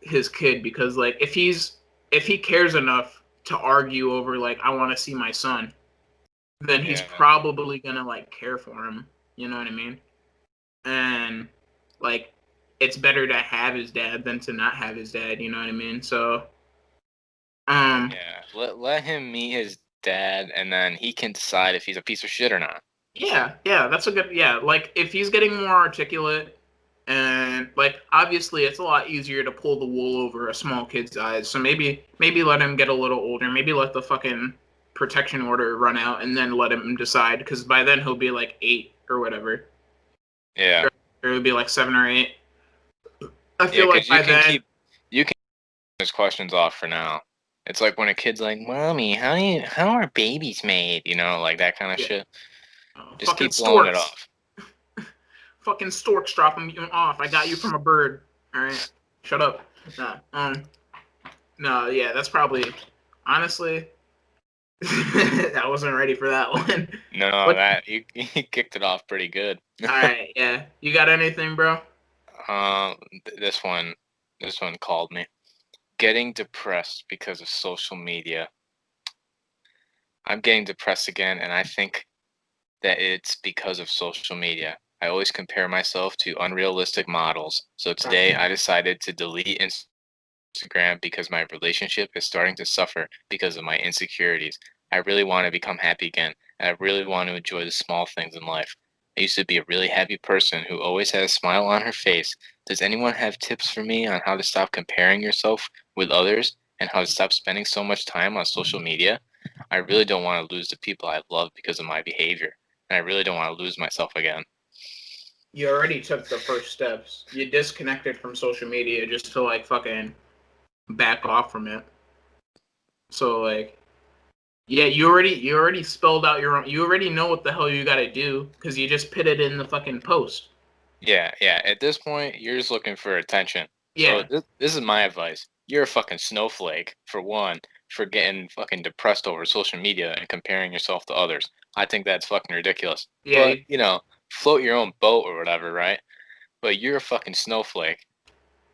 his kid, because like if he cares enough to argue over like I want to see my son, then he's Yeah, probably gonna like care for him. You know what I mean? And like it's better to have his dad than to not have his dad. You know what I mean? So um yeah. Let him meet his dad, and then he can decide if he's a piece of shit or not. yeah, that's a good yeah. Like if he's getting more articulate, and like obviously it's a lot easier to pull the wool over a small kid's eyes. So maybe let him get a little older. Maybe let the fucking protection order run out and then let him decide, because by then he'll be like 8 or whatever. Yeah, Or he'll be like 7 or 8. I yeah, feel like because by then you can keep his questions off for now. It's like when a kid's like, "Mommy, how are babies made?" You know, like that kind of yeah, shit. Just fucking keep blowing it storks. off. Fucking storks dropping you off. I got you from a bird. All right, shut up. Nah, no, yeah, that's probably honestly. I wasn't ready for that one. No, What? that you kicked it off pretty good. All right, yeah. You got anything, bro? This one called me. Getting depressed because of social media. I'm getting depressed again, and I think that it's because of social media. I always compare myself to unrealistic models. So today I decided to delete Instagram because my relationship is starting to suffer because of my insecurities. I really want to become happy again, and I really want to enjoy the small things in life. I used to be a really happy person who always had a smile on her face. Does anyone have tips for me on how to stop comparing yourself with others and how to stop spending so much time on social media? I really don't want to lose the people I love because of my behavior, and I really don't want to lose myself again. You already took the first steps. You disconnected from social media just to like fucking back off from it. So like, yeah, you already spelled out your own. You already know what the hell you got to do because you just put it in the fucking post. Yeah, yeah. At this point, you're just looking for attention. So Yeah, this is my advice. You're a fucking snowflake, for one, for getting fucking depressed over social media and comparing yourself to others. I think that's fucking ridiculous. yeah, But, float your own boat or whatever, right? But you're a fucking snowflake.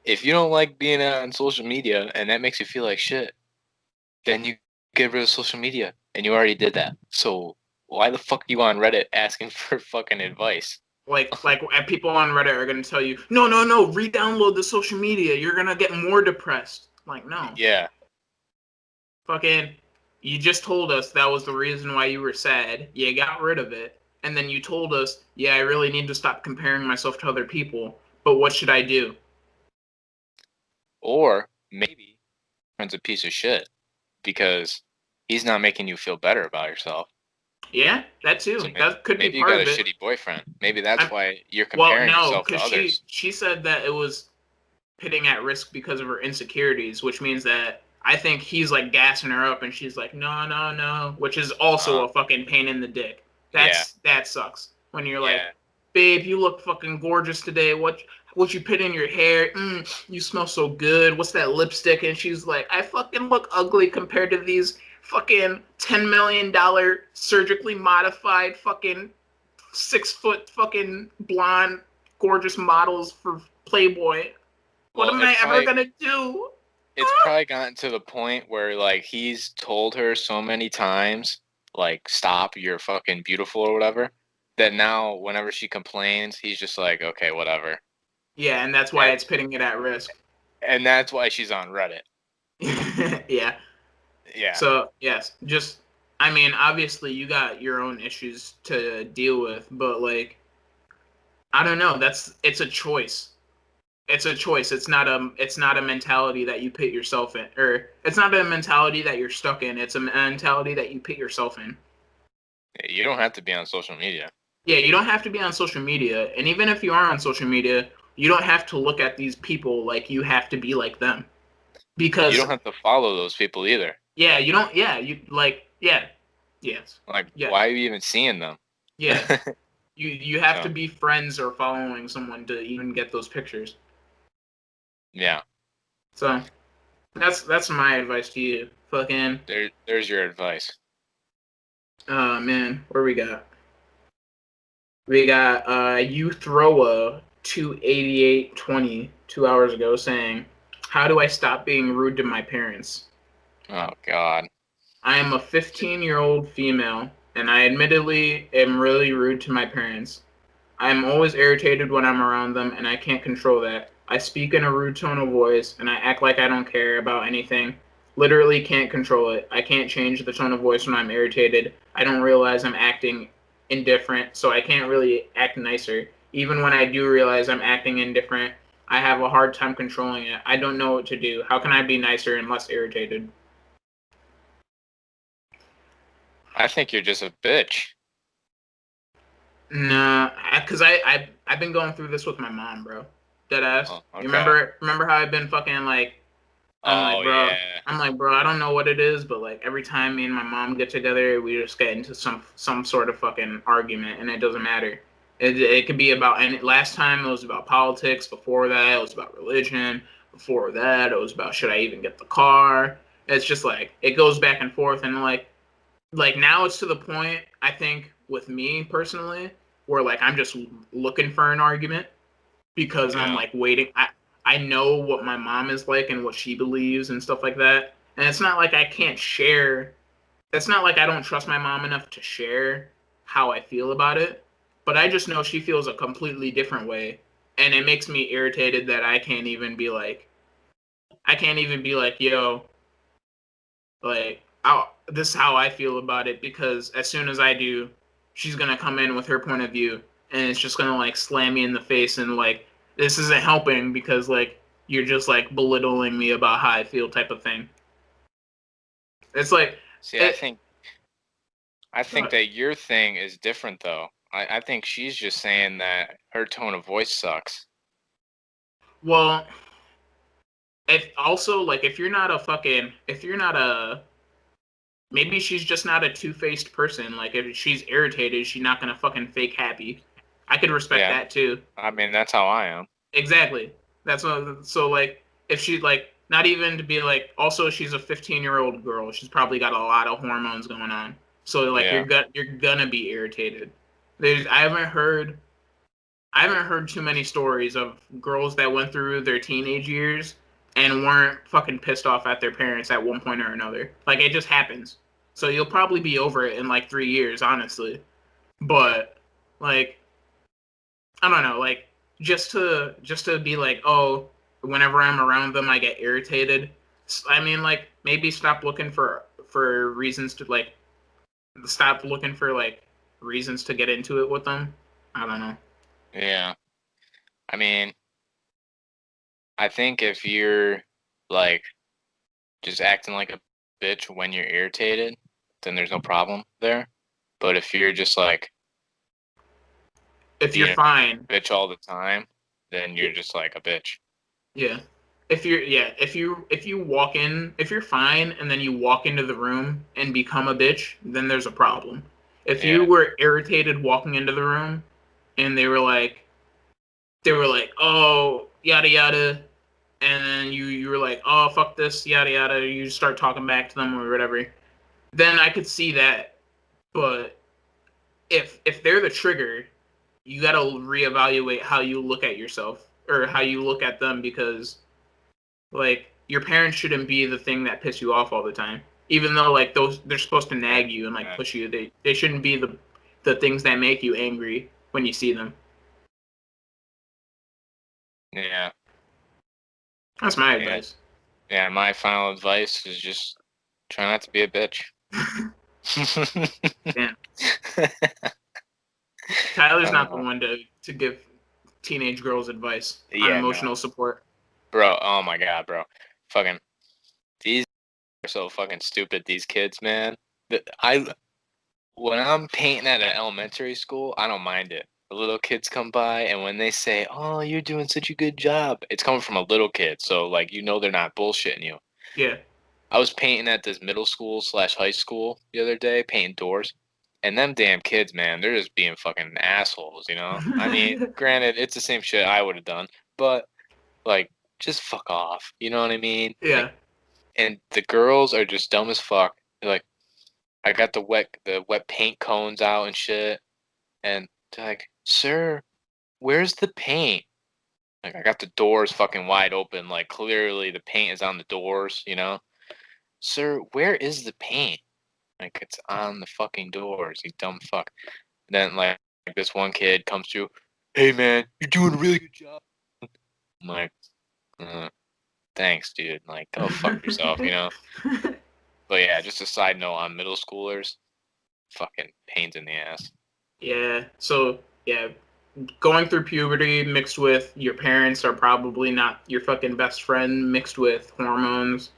If you don't like being on social media and that makes you feel like shit, then you get rid of social media. And you already did that. So why the fuck are you on Reddit asking for fucking advice? like people on Reddit are gonna tell you, no, re-download the social media. You're gonna get more depressed. Like, no, Yeah. fucking, you just told us that was the reason why you were sad. You got rid of it, and then you told us, yeah, I really need to stop comparing myself to other people. But what should I do? Or maybe friend's a piece of shit because he's not making you feel better about yourself. Yeah, that So too. That could be maybe you part got a of it. shitty boyfriend. Maybe that's why you're Well, comparing no, yourself to because others. she said that it was pitting at risk because of her insecurities, which means that I think he's like gassing her up, and she's like, no, no, no, which is also Uh, a fucking pain in the dick. yeah, That sucks when you're like, yeah, babe, you look fucking gorgeous today. What you put in your hair? You smell so good. What's that lipstick? And she's like, I fucking look ugly compared to these fucking $10 million surgically modified fucking 6 foot fucking blonde gorgeous models for Playboy. What well, am I ever gonna do? it's probably gotten to the point where like he's told her so many times, like, stop, you're fucking beautiful or whatever, that now whenever she complains, he's just like, okay, whatever. Yeah, and that's why And, it's putting it at risk. and that's why she's on Reddit. Yeah. Yeah. So yes, just I mean, obviously you got your own issues to deal with, but like I don't know. It's a choice. It's a choice. It's not a mentality that you put yourself in, or it's not a mentality that you're stuck in. It's a mentality that you put yourself in. You don't have to be on social media. Yeah, you don't have to be on social media, and even if you are on social media, you don't have to look at these people like you have to be like them. You Because don't have to follow those people either. yeah, you don't. Yeah, you like yeah, yes, Like, yeah, why are you even seeing them? yeah. You have to So, be friends or following someone to even get those pictures. yeah, So that's my advice to you. Fucking there's your advice. man, where we got? We got you throw a 28820 2 hours ago saying, "How do I stop being rude to my parents?" Oh God. I am a 15-year-old female, and I admittedly am really rude to my parents. I am always irritated when I'm around them, and I can't control that. I speak in a rude tone of voice, and I act like I don't care about anything. Literally can't control it. I can't change the tone of voice when I'm irritated. I don't realize I'm acting indifferent, so I can't really act nicer. Even when I do realize I'm acting indifferent, I have a hard time controlling it. I don't know what to do. How can I be nicer and less irritated? I think you're just a bitch. Nah, cause I've been going through this with my mom, bro. Dead ass. Oh, You okay. remember how I've been fucking like Oh yeah. I'm like, bro, I don't know what it is, but like every time me and my mom get together, we just get into some sort of fucking argument, and it doesn't matter. It could be about and last time it was about politics. Before that, it was about religion. Before that, it was about should I even get the car. It's just like it goes back and forth, and like now it's to the point I think with me personally where like I'm just looking for an argument because I'm Yeah. like waiting. I know what my mom is like and what she believes and stuff like that. And it's not like I can't share. It's not like I don't trust my mom enough to share how I feel about it. But I just know she feels a completely different way, and it makes me irritated that I can't even be like, yo, like, this is how I feel about it because as soon as I do, she's gonna come in with her point of view, and it's just gonna like slam me in the face and like this isn't helping because like you're just like belittling me about how I feel type of thing. It's like See, it. I think that your thing is different though. I think she's just saying that her tone of voice sucks. Well, if also like if you're not a maybe she's just not a two-faced person. Like if she's irritated, she's not gonna fucking fake happy. I could respect Yeah. that too. I mean, that's how I am. Exactly. That's what. So like, if she like, not even to be like, also she's a 15-year-old girl. She's probably got a lot of hormones going on. So like, Yeah. you're gonna be irritated. I haven't heard too many stories of girls that went through their teenage years and weren't fucking pissed off at their parents at one point or another. Like it just happens. So you'll probably be over it in like 3 years, honestly. But like I don't know, like just to be like, oh, whenever I'm around them, I get irritated. I mean, like maybe stop looking for reasons to like stop looking for like reasons to get into it with them. I don't know. Yeah. I mean, I think if you're like just acting like a bitch when you're irritated, then there's no problem there. But if you're just like If you're being fine, a bitch all the time, then you're just like a bitch. yeah. If you walk in, if you're fine and then you walk into the room and become a bitch, then there's a problem. If you Yeah. were irritated walking into the room and they were like, "Oh, yada yada," and then you were like, "Oh, fuck this, yada yada," you start talking back to them or whatever, then I could see that. But if they're the trigger, you got to reevaluate how you look at yourself or how you look at them, because like your parents shouldn't be the thing that piss you off all the time. Even though like those they're supposed to Yeah. nag you and like push you, they shouldn't be the things that make you angry when you see them. Yeah. That's my advice. Yeah, my final advice is just try not to be a bitch. Yeah. Tyler's not the Uh, one to give teenage girls advice on yeah, no. emotional support. Bro, oh my god, bro. Fucking these are so fucking stupid, these kids, man. When I'm painting at an elementary school, I don't mind it. The little kids come by, and when they say, "Oh, you're doing such a good job," it's coming from a little kid, so like they're not bullshitting you. Yeah. I was painting at this middle school slash high school the other day, painting doors, and them damn kids, man, they're just being fucking assholes, you know? I mean, granted, it's the same shit I would have done, but like, just fuck off. You know what I mean? Like, Yeah. and the girls are just dumb as fuck. They're like, I got the wet paint cones out and shit, and they're like, "Sir, where's the paint?" Like, I got the doors fucking wide open, like clearly the paint is on the doors, you know? "Sir, where is the paint?" Like, it's on the fucking doors, you dumb fuck. And then like this one kid comes through, "Hey man, you're doing a really good job." I'm like, thanks, dude. Like, go fuck yourself, you know? But yeah, just a side note on middle schoolers, fucking pains in the ass. Yeah. So yeah, going through puberty mixed with your parents are probably not your fucking best friend, mixed with hormones,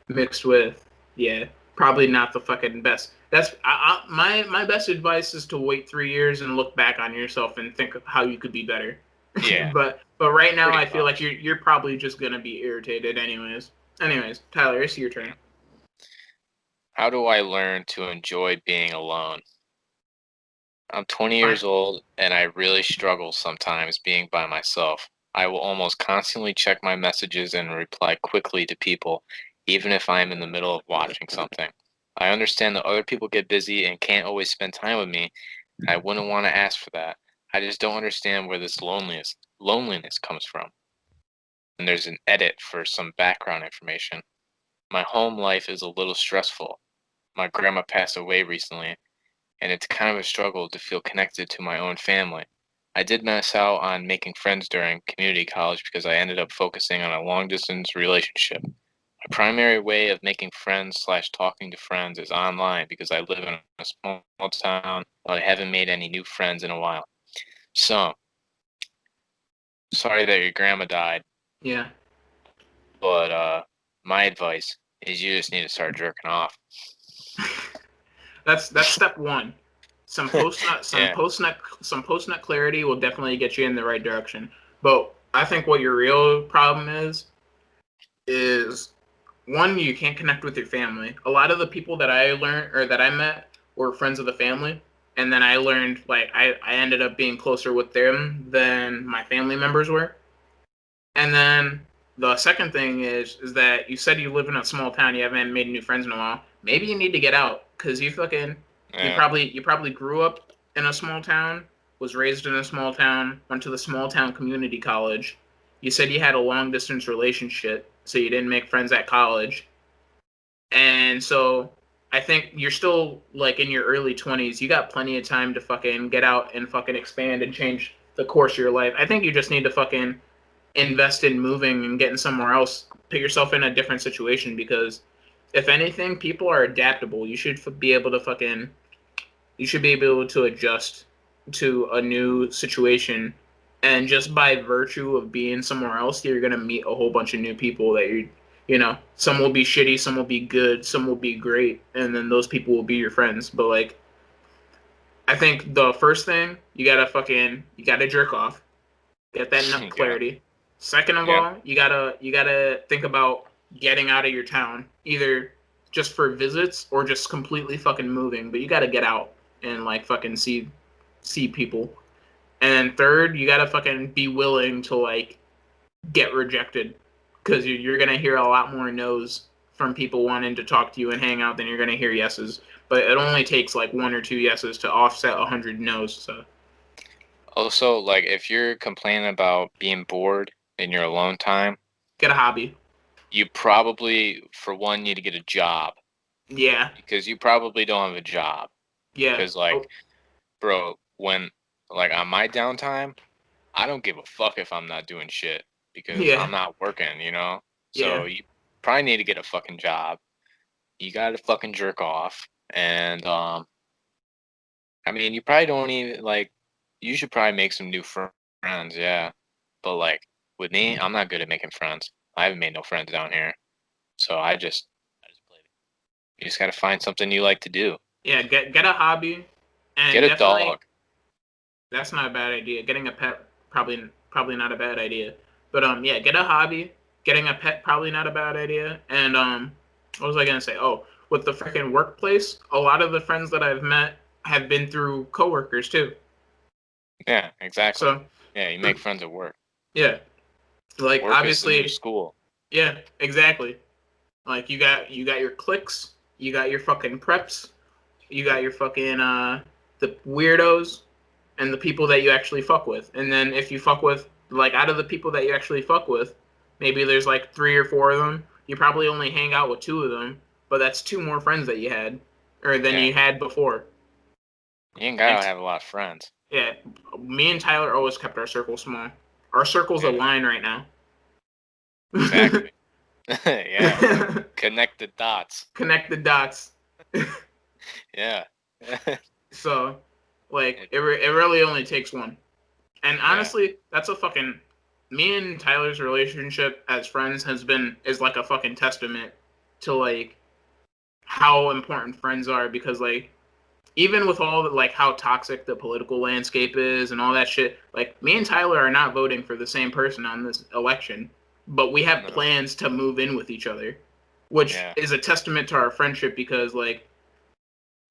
mixed with yeah, probably not the fucking best. My best advice is to wait 3 years and look back on yourself and think of how you could be better. Yeah, but right now pretty I feel like much. you're probably just gonna be irritated anyways. Anyways, Tyler, it's your turn. How do I learn to enjoy being alone? I'm 20 Fine. years old and I really struggle sometimes being by myself. I will almost constantly check my messages and reply quickly to people, even if I am in the middle of watching something. I understand that other people get busy and can't always spend time with me. I wouldn't want to ask for that. I just don't understand where this loneliness comes from. And there's an edit for some background information. My home life is a little stressful. My grandma passed away recently, and it's kind of a struggle to feel connected to my own family. I did miss out on making friends during community college because I ended up focusing on a long distance relationship. My primary way of making friends slash talking to friends is online because I live in a small town. I haven't made any new friends in a while. So, sorry that your grandma died, Yeah. but my advice is you just need to start jerking off. That's step one. Some post nut some Yeah, post nut some post nut clarity will definitely get you in the right direction. But I think what your real problem is one, you can't connect with your family. A lot of the people that I learned or that I met were friends of the family, and then I learned like I ended up being closer with them than my family members were. And then the second thing is that you said you live in a small town, you haven't made new friends in a while. Maybe you need to get out because yeah, you probably grew up in a small town, was raised in a small town, went to the small town community college. You said you had a long distance relationship, so you didn't make friends at college. And so I think you're still like in your early 20s. You got plenty of time to fucking get out and fucking expand and change the course of your life. I think you just need to fucking invest in moving and getting somewhere else, put yourself in a different situation, because if anything, people are adaptable. You should be able to adjust to a new situation, and just by virtue of being somewhere else, you're gonna meet a whole bunch of new people that You know, some will be shitty, some will be good, some will be great, and then those people will be your friends. But like, I think the first thing you gotta jerk off, get that nut Okay. clarity. Second of Yep. all, you gotta think about getting out of your town, either just for visits or just completely fucking moving. But you gotta get out and like fucking see people. And then third, you gotta fucking be willing to like get rejected because you're gonna hear a lot more no's from people wanting to talk to you and hang out than you're gonna hear yeses. But it only takes like one or two yeses to offset 100 no's. So Also, like if you're complaining about being bored in your alone time, get a hobby. you probably, for one, need to get a job Yeah, because you probably don't have a job. yeah, Because, like, oh, bro, when, like, on my downtime, I don't give a fuck if I'm not doing shit because yeah, I'm not working, you know? yeah, So you probably need to get a fucking job. You gotta fucking jerk off. And, I mean, you probably don't even, like, you should probably make some new friends, yeah. But, like, with me, I'm not good at making friends. I haven't made no friends down here. So I just play. You just gotta find something you like to do. yeah. Get a hobby, Get and a definitely dog. that's not a bad idea. Getting a pet probably not a bad idea. But yeah, get a hobby. Getting a pet probably not a bad idea. And what was I gonna say? Oh, with the freaking workplace, a lot of the friends that I've met have been through coworkers too. Yeah, exactly. So Yeah, you make friends at work. yeah, like Work is the new obviously, school. yeah, exactly. Like you got your cliques, you got your fucking preps, you got your fucking the weirdos, and the people that you actually fuck with. And then if you fuck with like out of the people that you actually fuck with, maybe there's like three or four of them. You probably only hang out with two of them, but that's two more friends that you had or than Yeah, you had before. you ain't And gotta have a lot of friends. yeah, me and Tyler always kept our circle small. Our circle's a Yeah, line right now. exactly. Yeah, connect the dots. Connect the dots. Yeah. So, like, It, it really only takes one. And yeah, honestly, that's a fucking me and Tyler's relationship as friends is like a fucking testament to like how important friends are because like even with all the, like how toxic the political landscape is and all that shit, like me and Tyler are not voting for the same person on this election, but we have no, plans to move in with each other, which yeah. is a testament to our friendship because like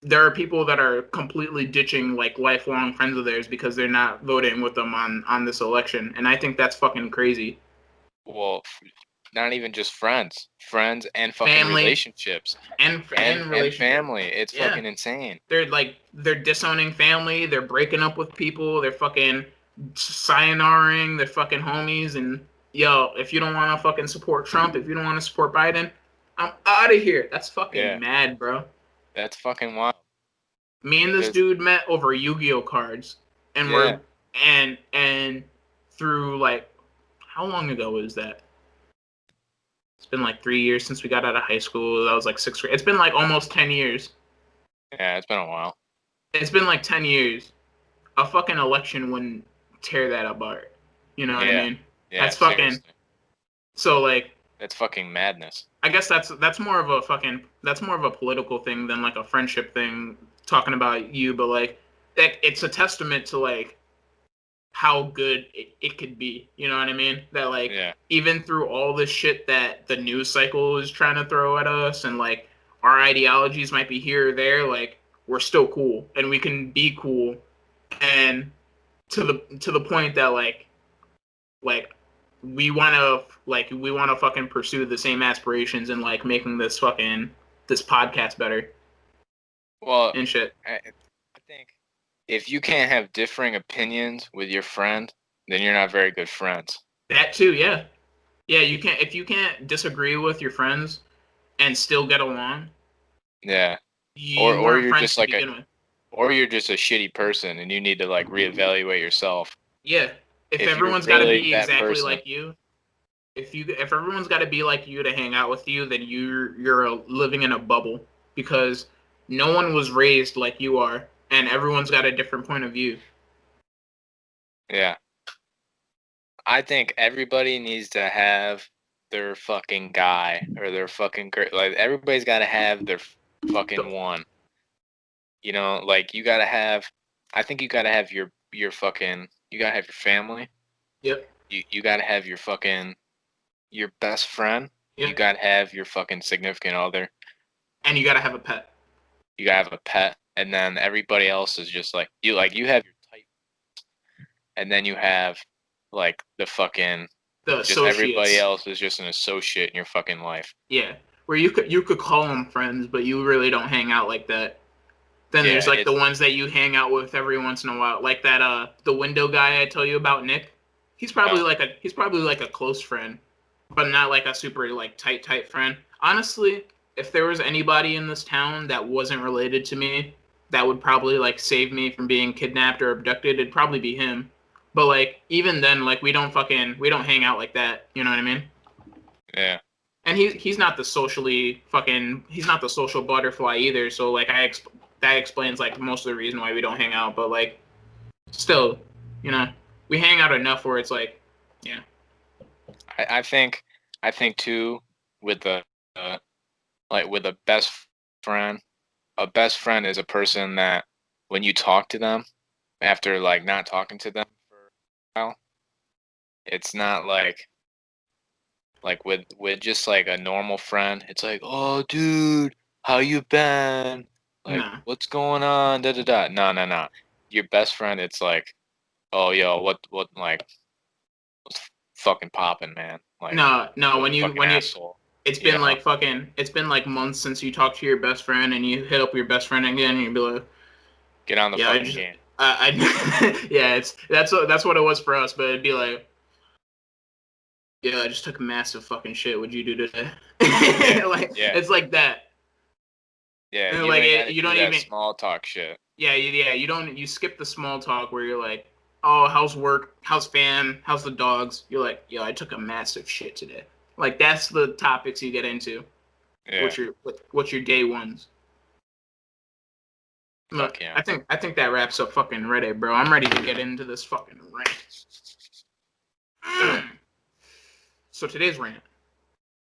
there are people that are completely ditching like lifelong friends of theirs because they're not voting with them on this election, and I think that's fucking crazy. Well, not even just friends and fucking Family relationships and and relationship, family. It's yeah. fucking insane. They're disowning family. They're breaking up with people. They're fucking sayonaraing. They're fucking homies. And yo, if you don't want to fucking support Trump, if you don't want to support Biden, I'm out of here. That's fucking Yeah, mad, bro. that's fucking wild. Me and this Because dude met over Yu-Gi-Oh cards, and yeah, and through like how long ago was that? It's been like 3 years since we got out of high school. That was like sixth grade. It's been like almost 10 years. yeah, it's been a while. It's been like 10 years. A fucking election wouldn't tear that apart. You know what I Yeah, mean? yeah, That's fucking seriously. so like That's fucking madness. I guess that's more of a fucking that's more of a political thing than like a friendship thing talking about you, but like it's a testament to like how good it could be. You know what I mean? That like Yeah. even through all the shit that the news cycle is trying to throw at us and like our ideologies might be here or there, like we're still cool and we can be cool and to the point that like we want to fucking pursue the same aspirations and like making this podcast better Well, and shit. I think if you can't have differing opinions with your friend, then you're not very good friends. That too, yeah. Yeah, you can't if you can't disagree with your friends and still get along, Yeah. you Or weren't you're friends just to like begin with. or you're just a shitty person and you need to like reevaluate yourself. Yeah. If If you're everyone's got to really be that exactly person, like you, if everyone's got to be like you to hang out with you, then you're living in a bubble because no one was raised like you are and everyone's got a different point of view. yeah. I think everybody needs to have their fucking guy or their fucking girl. Like everybody's got to have their fucking one. You know, like you got to have. I think you got to have your fucking. You got to have your family. Yep. You got to have your best friend. You Yep. got to have your fucking significant other. And you gotta have a pet. You got to have a pet, and then everybody else is just like you. Like you have your type, and then you have like the fucking. The Just everybody associates. else is just an associate in your fucking life. Yeah. Where you could call them friends, but you really don't hang out like that. Then Yeah, there's like the ones that you hang out with every once in a while, like that the window guy I tell you about, Nick. oh, He's probably like a close friend, but not like a super like tight friend. Honestly, if there was anybody in this town that wasn't related to me, that would probably like save me from being kidnapped or abducted, it'd probably be him. But like even then, like we don't hang out like that. You know what I mean? yeah. And he's not the he's not the social butterfly either. So like that explains like most of the reason why we don't hang out. But like still, you know, we hang out enough where it's like, yeah, I think too with the uh, like with a friend, a best friend is a person that when you talk to them after like not talking to them for a while, it's not like with just like a normal friend, it's like, oh dude, how you been? Like no, what's going on? Da da da. No no no. Your best friend, it's like, oh yo, what like what's fucking popping, man? Like no. you're a fucking When you asshole. You been know? like it's been like months since you talked to your best friend, and you hit up your best friend again, and you be like, Get on the yeah, I fucking just game. yeah, it's that's what it was for us. But it'd be like, yeah, I just took a massive fucking shit. What'd you do today? Yeah, Like yeah, it's like that. yeah. And You like ain't got to you do don't that even small talk shit. yeah, you don't you skip the small talk where you're like, oh, how's work, how's fam, how's the dogs? You're like, yo, I took a massive shit today. Like that's the topics you get into. Yeah, What's your day ones? fuck Look, yeah. I think that wraps up fucking Reddit, bro. I'm ready to get into this fucking rant. Do it. So today's rant,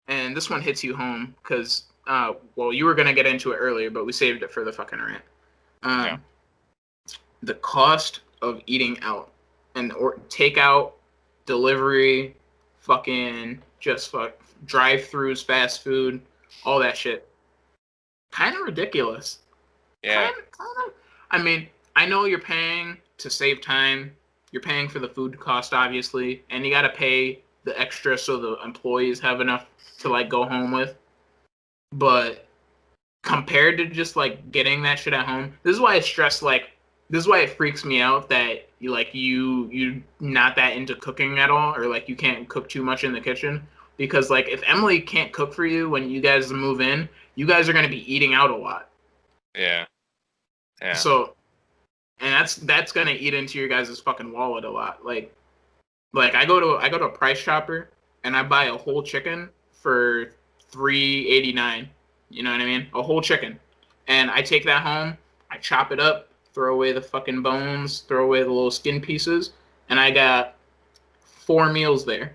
and this one hits you home because well, you were gonna get into it earlier, but we saved it for the fucking rant. Yeah, Um, the cost of eating out and or takeout, delivery, fucking just drive-throughs, fast food, all that shit. Kind of ridiculous. yeah, Kind of. I mean, I know you're paying to save time. You're paying for the food cost, obviously, and you got to pay the extra so the employees have enough to like go home with. But compared to just like getting that shit at home, this is why I stress like this is why it freaks me out that you not that into cooking at all, or like you can't cook too much in the kitchen, because like if Emily can't cook for you when you guys move in, you guys are going to be eating out a lot. yeah, yeah. So and that's gonna eat into your guys' fucking wallet a lot. Like I go to a Price Chopper and I buy a whole chicken for $3.89. You know what I mean? A whole chicken, and I take that home. I chop it up, throw away the fucking bones, throw away the little skin pieces, and I got 4 meals there.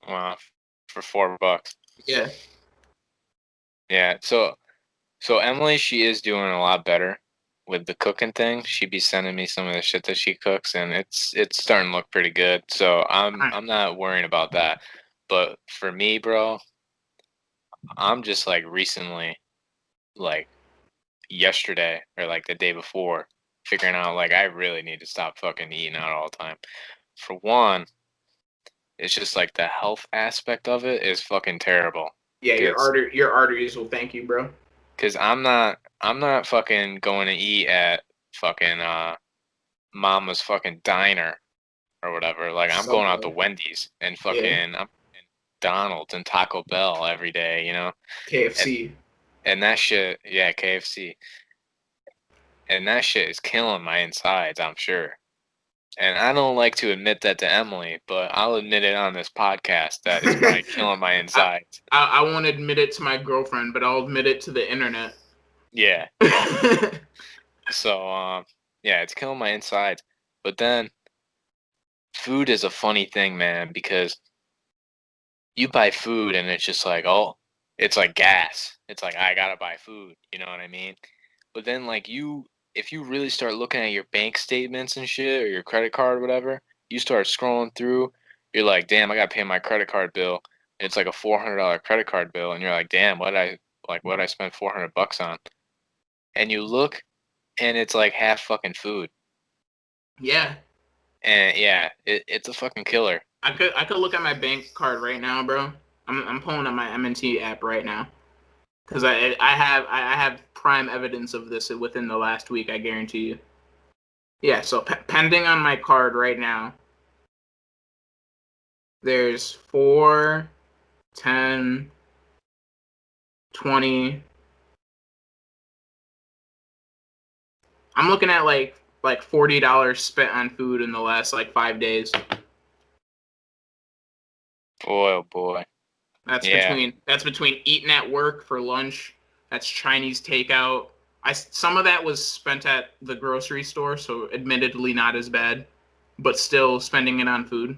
Wow, for $4. Yeah, Yeah. So Emily, she is doing a lot better with the cooking thing. She'd be sending me some of the shit that she cooks, and it's starting to look pretty good. So I'm not worrying about that. But for me, bro, I'm just like recently, like yesterday or like the day before, figuring out like I really need to stop fucking eating out all the time. For one, it's just like the health aspect of it is fucking terrible. yeah. Cause, Your arteries will thank you, bro. cause I'm not fucking going to eat at fucking mama's fucking diner or whatever. Like I'm going out to Subway. Wendy's and Yeah, fucking I'm McDonald's and Taco Bell every day, you know? And KFC. and that shit, yeah, KFC. And that shit is killing my insides, I'm sure. And I don't like to admit that to Emily, but I'll admit it on this podcast that it's probably killing my I, insides. I won't admit it to my girlfriend, but I'll admit it to the internet. Yeah. So yeah, it's killing my insides. But then food is a funny thing, man, because you buy food and it's just like, oh, it's like gas. It's like I gotta buy food. You know what I mean? But then like if you really start looking at your bank statements and shit or your credit card or whatever, you start scrolling through. You're like, damn, I gotta pay my credit card bill. It's like a $400 credit card bill, and you're like, damn, what I spend $400 on? And you look, and it's like half fucking food. Yeah. And yeah, it's a fucking killer. I could look at my bank card right now, bro. I'm pulling up my M&T app right now because I have prime evidence of this within the last week. I guarantee you. Yeah. So pending on my card right now, there's 4, 10, 20. I'm looking at like $40 spent on food in the last like 5 days. Boy, oh boy. That's Yeah, between eating at work for lunch. That's Chinese takeout. Some of that was spent at the grocery store, so admittedly not as bad, but still spending it on food.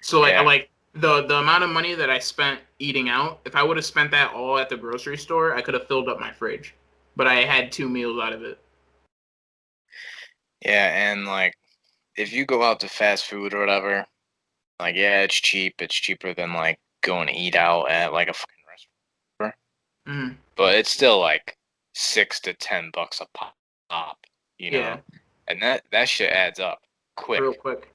So yeah, like the amount of money that I spent eating out, if I would have spent that all at the grocery store, I could have filled up my fridge. But I had 2 meals out of it. yeah. And like, if you go out to fast food or whatever, like, yeah, it's cheap. It's cheaper than like going to eat out at like a fucking restaurant. Mm, But it's still like $6 to $10 a pop, you know, yeah, and that shit adds up real quick, quick.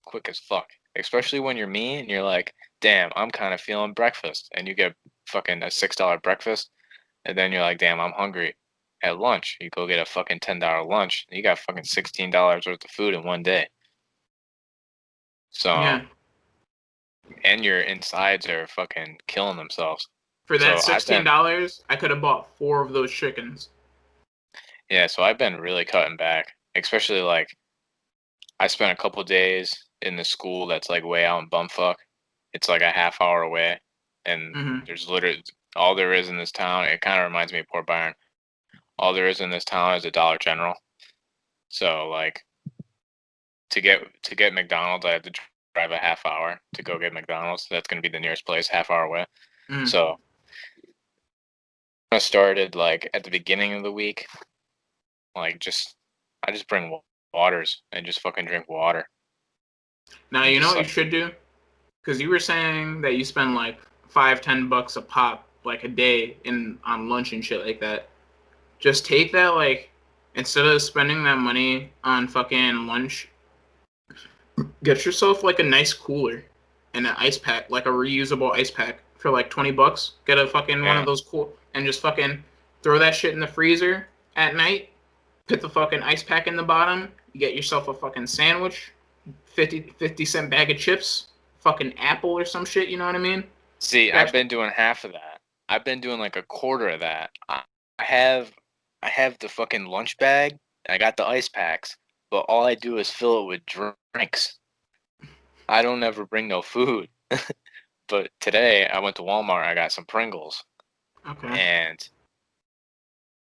quick as fuck. Especially when you're me and you're like, damn, I'm kind of feeling breakfast, and you get fucking a $6 breakfast, and then you're like, damn, I'm hungry. At lunch, you go get a fucking $10 lunch, and you got fucking $16 worth of food in one day. So, Yeah. and your insides are fucking killing themselves. For that So I've been, $16, I could have bought 4 of those chickens. yeah, so I've been really cutting back, especially like I spent a couple days in the school that's like way out in bumfuck. It's like a half hour away, and Hmm. there's literally all there is in this town. It kind of reminds me of Port Byron. All there is in this town is a Dollar General. So like to get McDonald's, I had to drive a half hour to go get McDonald's. That's gonna be the nearest place, half hour away. Mm. So I started like at the beginning of the week, like I just bring waters and just fucking drink water Now and you know just what you like should do? Because you were saying that you spend like 5, $10 a pop like a day in on lunch and shit like that. Just take that like instead of spending that money on fucking lunch, get yourself like a nice cooler and an ice pack, like a reusable ice pack for like $20. Get a fucking one of yeah. those cool and just fucking throw that shit in the freezer at night. Put the fucking ice pack in the bottom. You get yourself a fucking sandwich, 50 cent bag of chips, fucking apple or some shit. You know what I mean? See, I've Scratch. been doing half of that. I've been doing like a quarter of that. I have I have the fucking lunch bag. I got the ice packs, but all I do is fill it with drinks. I don't ever bring no food. But today I went to Walmart. I got some Pringles, Okay. and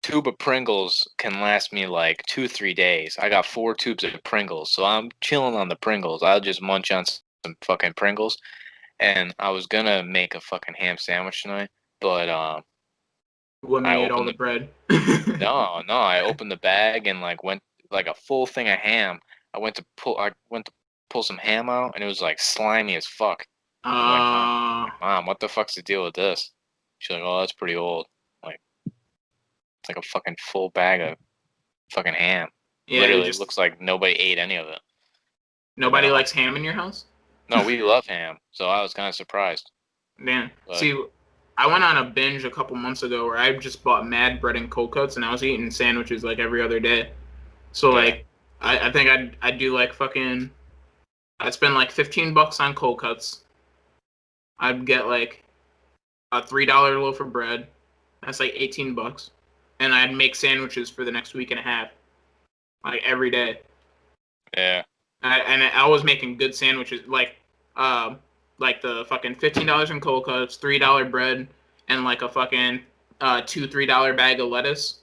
tube of Pringles can last me like 2 3 days. I got 4 tubes of Pringles, so I'm chilling on the Pringles. I'll just munch on some fucking Pringles, and I was gonna make a fucking ham sandwich tonight, but Women I ate all opened the the bread. no, I opened the bag and like went like a full thing of ham. I went to pull some ham out, and it was like slimy as fuck. I'm like, uh, Mom, what the fuck's the deal with this? She's like, oh, that's pretty old. Like, it's like a fucking full bag of fucking ham. yeah, you Literally just looks like nobody ate any of it. And then nobody likes ham in your house. no, we love ham, so I was kind of surprised. Man, But see, I went on a binge a couple months ago where I just bought mad bread and cold cuts, and I was eating sandwiches like every other day. So yeah, like, I think I'd do like fucking. I'd spend like $15 on cold cuts. I'd get like a $3 loaf of bread. That's like $18, and I'd make sandwiches for the next week and a half, like every day. yeah, And I was making good sandwiches, um, like the fucking $15 in cold cuts, $3 bread, and like a fucking $2 $3 bag of lettuce.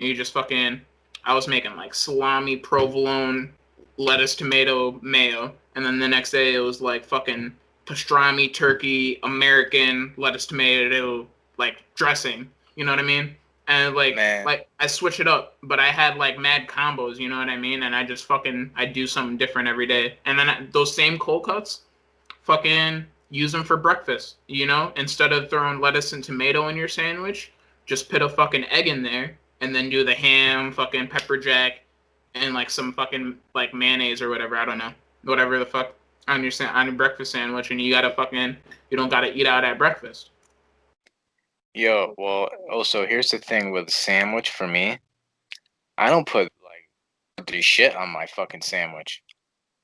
And you just fucking, I was making like salami, provolone, lettuce, tomato, mayo, and then the next day it was like fucking pastrami, turkey, American, lettuce, tomato, like dressing. You know what I mean? And Man, like I switch it up, but I had like mad combos. You know what I mean? And I just fucking I do something different every day. And then those same cold cuts, fucking use them for breakfast. You know, instead of throwing lettuce and tomato in your sandwich, just put a fucking egg in there, and then do the ham, fucking pepper jack, and like some fucking like mayonnaise or whatever. I don't know, whatever the fuck on your breakfast sandwich, and you don't gotta eat out at breakfast. yo, well, also here's the thing with a sandwich for me. I don't put like the shit on my fucking sandwich.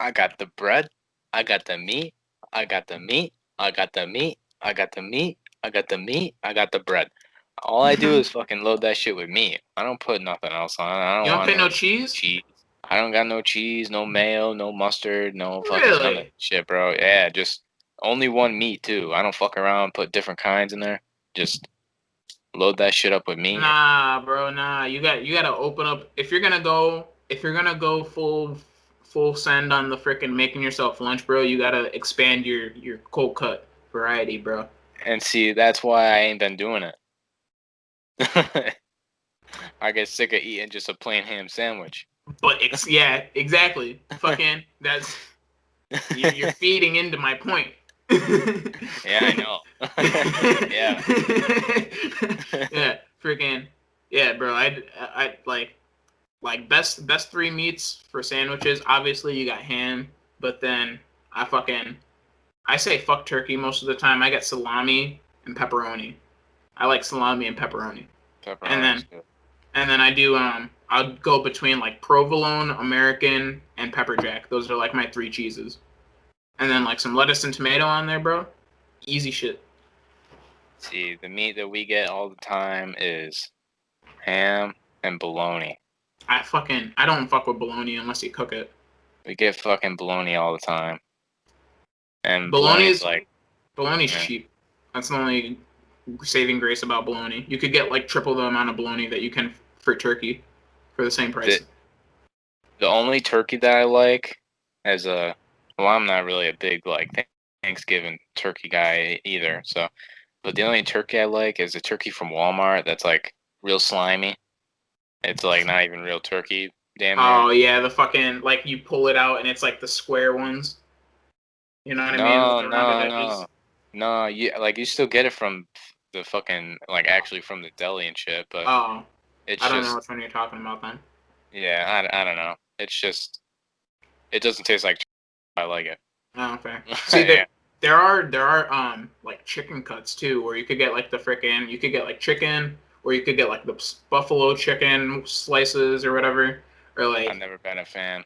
I got the bread, I got the meat, I got the meat, I got the meat, I got the meat, I got the meat, I got the bread. All I do is fucking load that shit with meat. I don't put nothing else on it. I don't You don't want put no no cheese? cheese. I don't got no cheese, no mayo, no mustard, no fucking none of that Really? shit, bro. Yeah, just only one meat too. I don't fuck around, put different kinds in there. Just load that shit up with meat. Nah, bro, nah. You gotta open up if you're gonna go full send on the frickin' making yourself lunch, bro. You gotta expand your cold cut variety, bro. And see, that's why I ain't been doing it. I get sick of eating just a plain ham sandwich. But yeah, exactly. Fucking that's you're feeding into my point. Yeah, I know. Yeah. Yeah, freaking yeah, bro. I like best three meats for sandwiches. Obviously, you got ham, but then I say fuck turkey most of the time. I get salami and pepperoni. I like salami and pepperoni, and Pepperoni's then good. I do I'll go between like provolone, American, and pepper jack. Those are like my three cheeses, and then like some lettuce and tomato on there, bro. Easy shit. See, the meat that we get all the time is ham and bologna. I don't fuck with bologna unless you cook it. We get fucking bologna all the time. And bologna's Bologna's like, bologna's eh. cheap. That's the only saving grace about bologna. You could get like triple the amount of bologna that you can for turkey for the same the price. the only turkey that I like as a well, I'm not really a big like Thanksgiving turkey guy either. So, but the only turkey I like is a turkey from Walmart that's like real slimy. It's like not even real turkey, damn near. Oh yeah, the fucking like you pull it out and it's like the square ones. You know what I mean with No, the rounded no, edges. no, no. You still get it from the fucking like actually from the deli and shit, but Oh, it's I don't know just which one you're talking about then. yeah, I don't know. It's just it doesn't taste like I like it. Oh, okay. See, Yeah, there are like chicken cuts too, where you could get like you could get like chicken, or you could get like the buffalo chicken slices or whatever, or I've like never been a fan.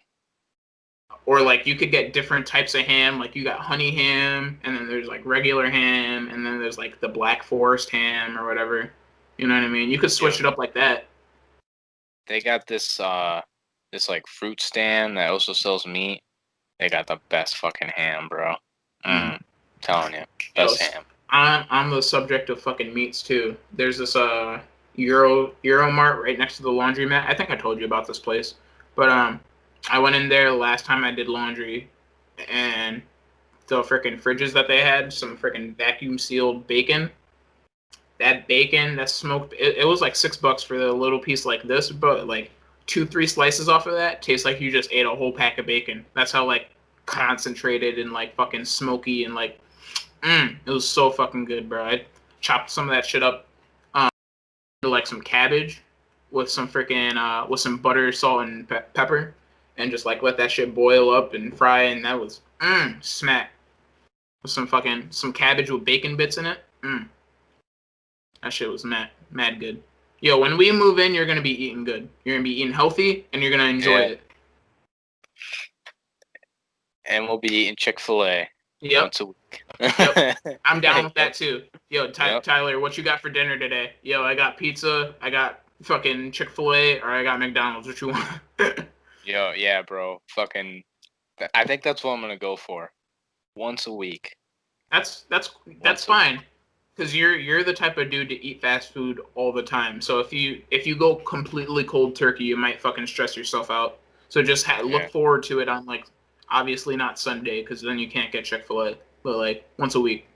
you could get different types of ham. Like you got honey ham, and then there's like regular ham, and then there's like the Black Forest ham or whatever. You know what I mean? You could Yo, switch it up like that. they got this like fruit stand that also sells meat. They got the best fucking ham, bro. Mm. Telling you, Yo, best ham. I'm the subject of fucking meats too. There's this Euro Mart right next to the laundromat. I think I told you about this place, but I went in there last time I did laundry, and the freaking fridges that they had, some freaking vacuum sealed bacon. That bacon, that smoked, it was like $6 for the little piece like this, but like two, three slices off of that tastes like you just ate a whole pack of bacon. That's how like concentrated and like fucking smoky and like, it was so fucking good, bro. I chopped some of that shit up, um, to like some cabbage with some freaking, with some butter, salt, and pepper, and just like let that shit boil up and fry, and that was, smack. With some cabbage with bacon bits in it. That shit was mad good. Yo, when we move in, you're gonna be eating good. You're gonna be eating healthy, and you're gonna enjoy Yeah, it. and we'll be eating Chick-fil-A Yep, once a week. yep. I'm down with Yep, that too. Yo, yep. Tyler, what you got for dinner today? Yo, I got pizza. I got fucking Chick-fil-A, or I got McDonald's. What you want? Yo, yeah, bro. Fucking. I think that's what I'm gonna go for. Once a week. that's that's that's Once a fine, week. because you're the type of dude to eat fast food all the time. So if you go completely cold turkey, you might fucking stress yourself out. So just Yeah. look forward to it on like obviously not Sunday, because then you can't get Chick-fil-A. but like once a week.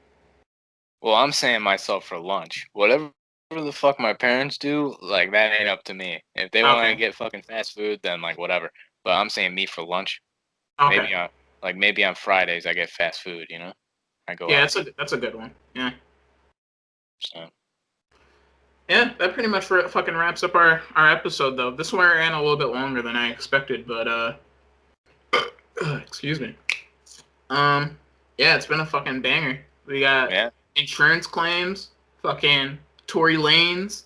Well, I'm saying myself for lunch. Whatever the fuck my parents do, like that ain't up to me. If they want to Okay. get fucking fast food, then like whatever. But I'm saying me for lunch. Okay. Maybe on Fridays I get fast food. I go Yeah, out. that's a good one. Yeah. So Yeah, that pretty much fucking wraps up our episode though. This one ran a little bit longer than I expected, but excuse me. Um, yeah, it's been a fucking banger. We got yeah, insurance claims, fucking Tory Lanes,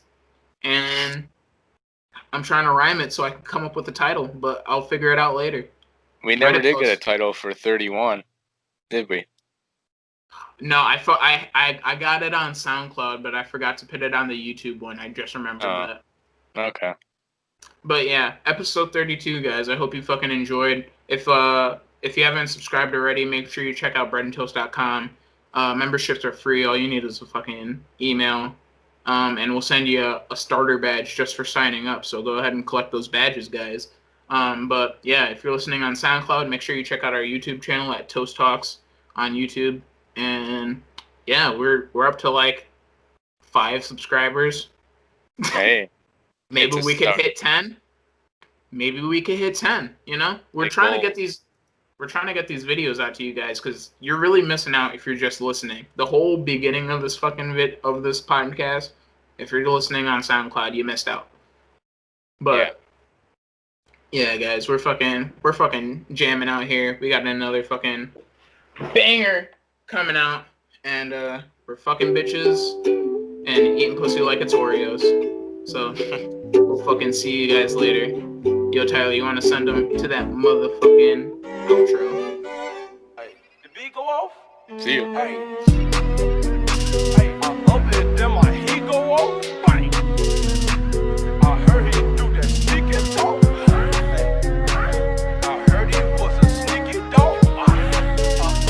and I'm trying to rhyme it so I can come up with the title, but I'll figure it out later. we never Reddit did get a post. title for 31, did we? No, I got it on SoundCloud, but I forgot to put it on the YouTube one. I just remembered Oh, that. okay. But yeah, episode 32, guys. I hope you fucking enjoyed. If you haven't subscribed already, make sure you check out bread.and.toast.com. Memberships are free. All you need is a fucking email. And we'll send you a starter badge just for signing up. So go ahead and collect those badges, guys. But yeah, if you're listening on SoundCloud, make sure you check out our YouTube channel at ToastTalks on YouTube. And yeah, we're up to like 5 subscribers. Hey, Maybe it's a we could start. hit 10. Maybe we could hit 10. We're Big trying to goal. get these videos out to you guys because you're really missing out if you're just listening. The whole beginning of this fucking of this podcast, if you're listening on SoundCloud, you missed out. Yeah. But yeah, guys, we're fucking jamming out here. We got another fucking banger coming out, and we're fucking bitches and eating pussy like it's Oreos. So we'll fucking see you guys later. Yo, Tyler, you want to send them to that motherfucking outro? Hey, the beat go off? See you. Hey, I up it, then my heat go off. Bang. I heard he do that sneaky talk. Hey, I heard he was a sneaky dog. I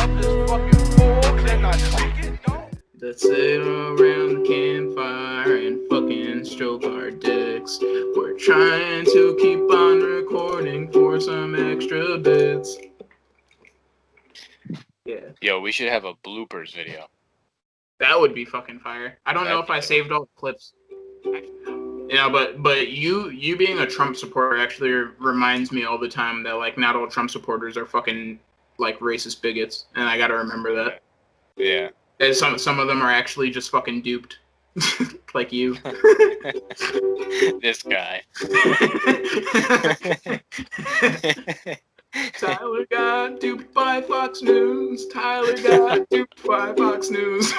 up his fucking phone, then I sneak it dog. Let's sit around the campfire and fucking stroke our dicks. We're trying to keep on recording for some extra bits. Yeah, Yo, we should have a bloopers video. that would be fucking fire. I don't know That'd if be I dope. saved all the clips. But you being a Trump supporter actually reminds me all the time that like not all Trump supporters are fucking like racist bigots, and I gotta remember that. Yeah. And some of them are actually just fucking duped, like you. This guy. Tyler got duped by Fox News. Tyler got duped by Fox News.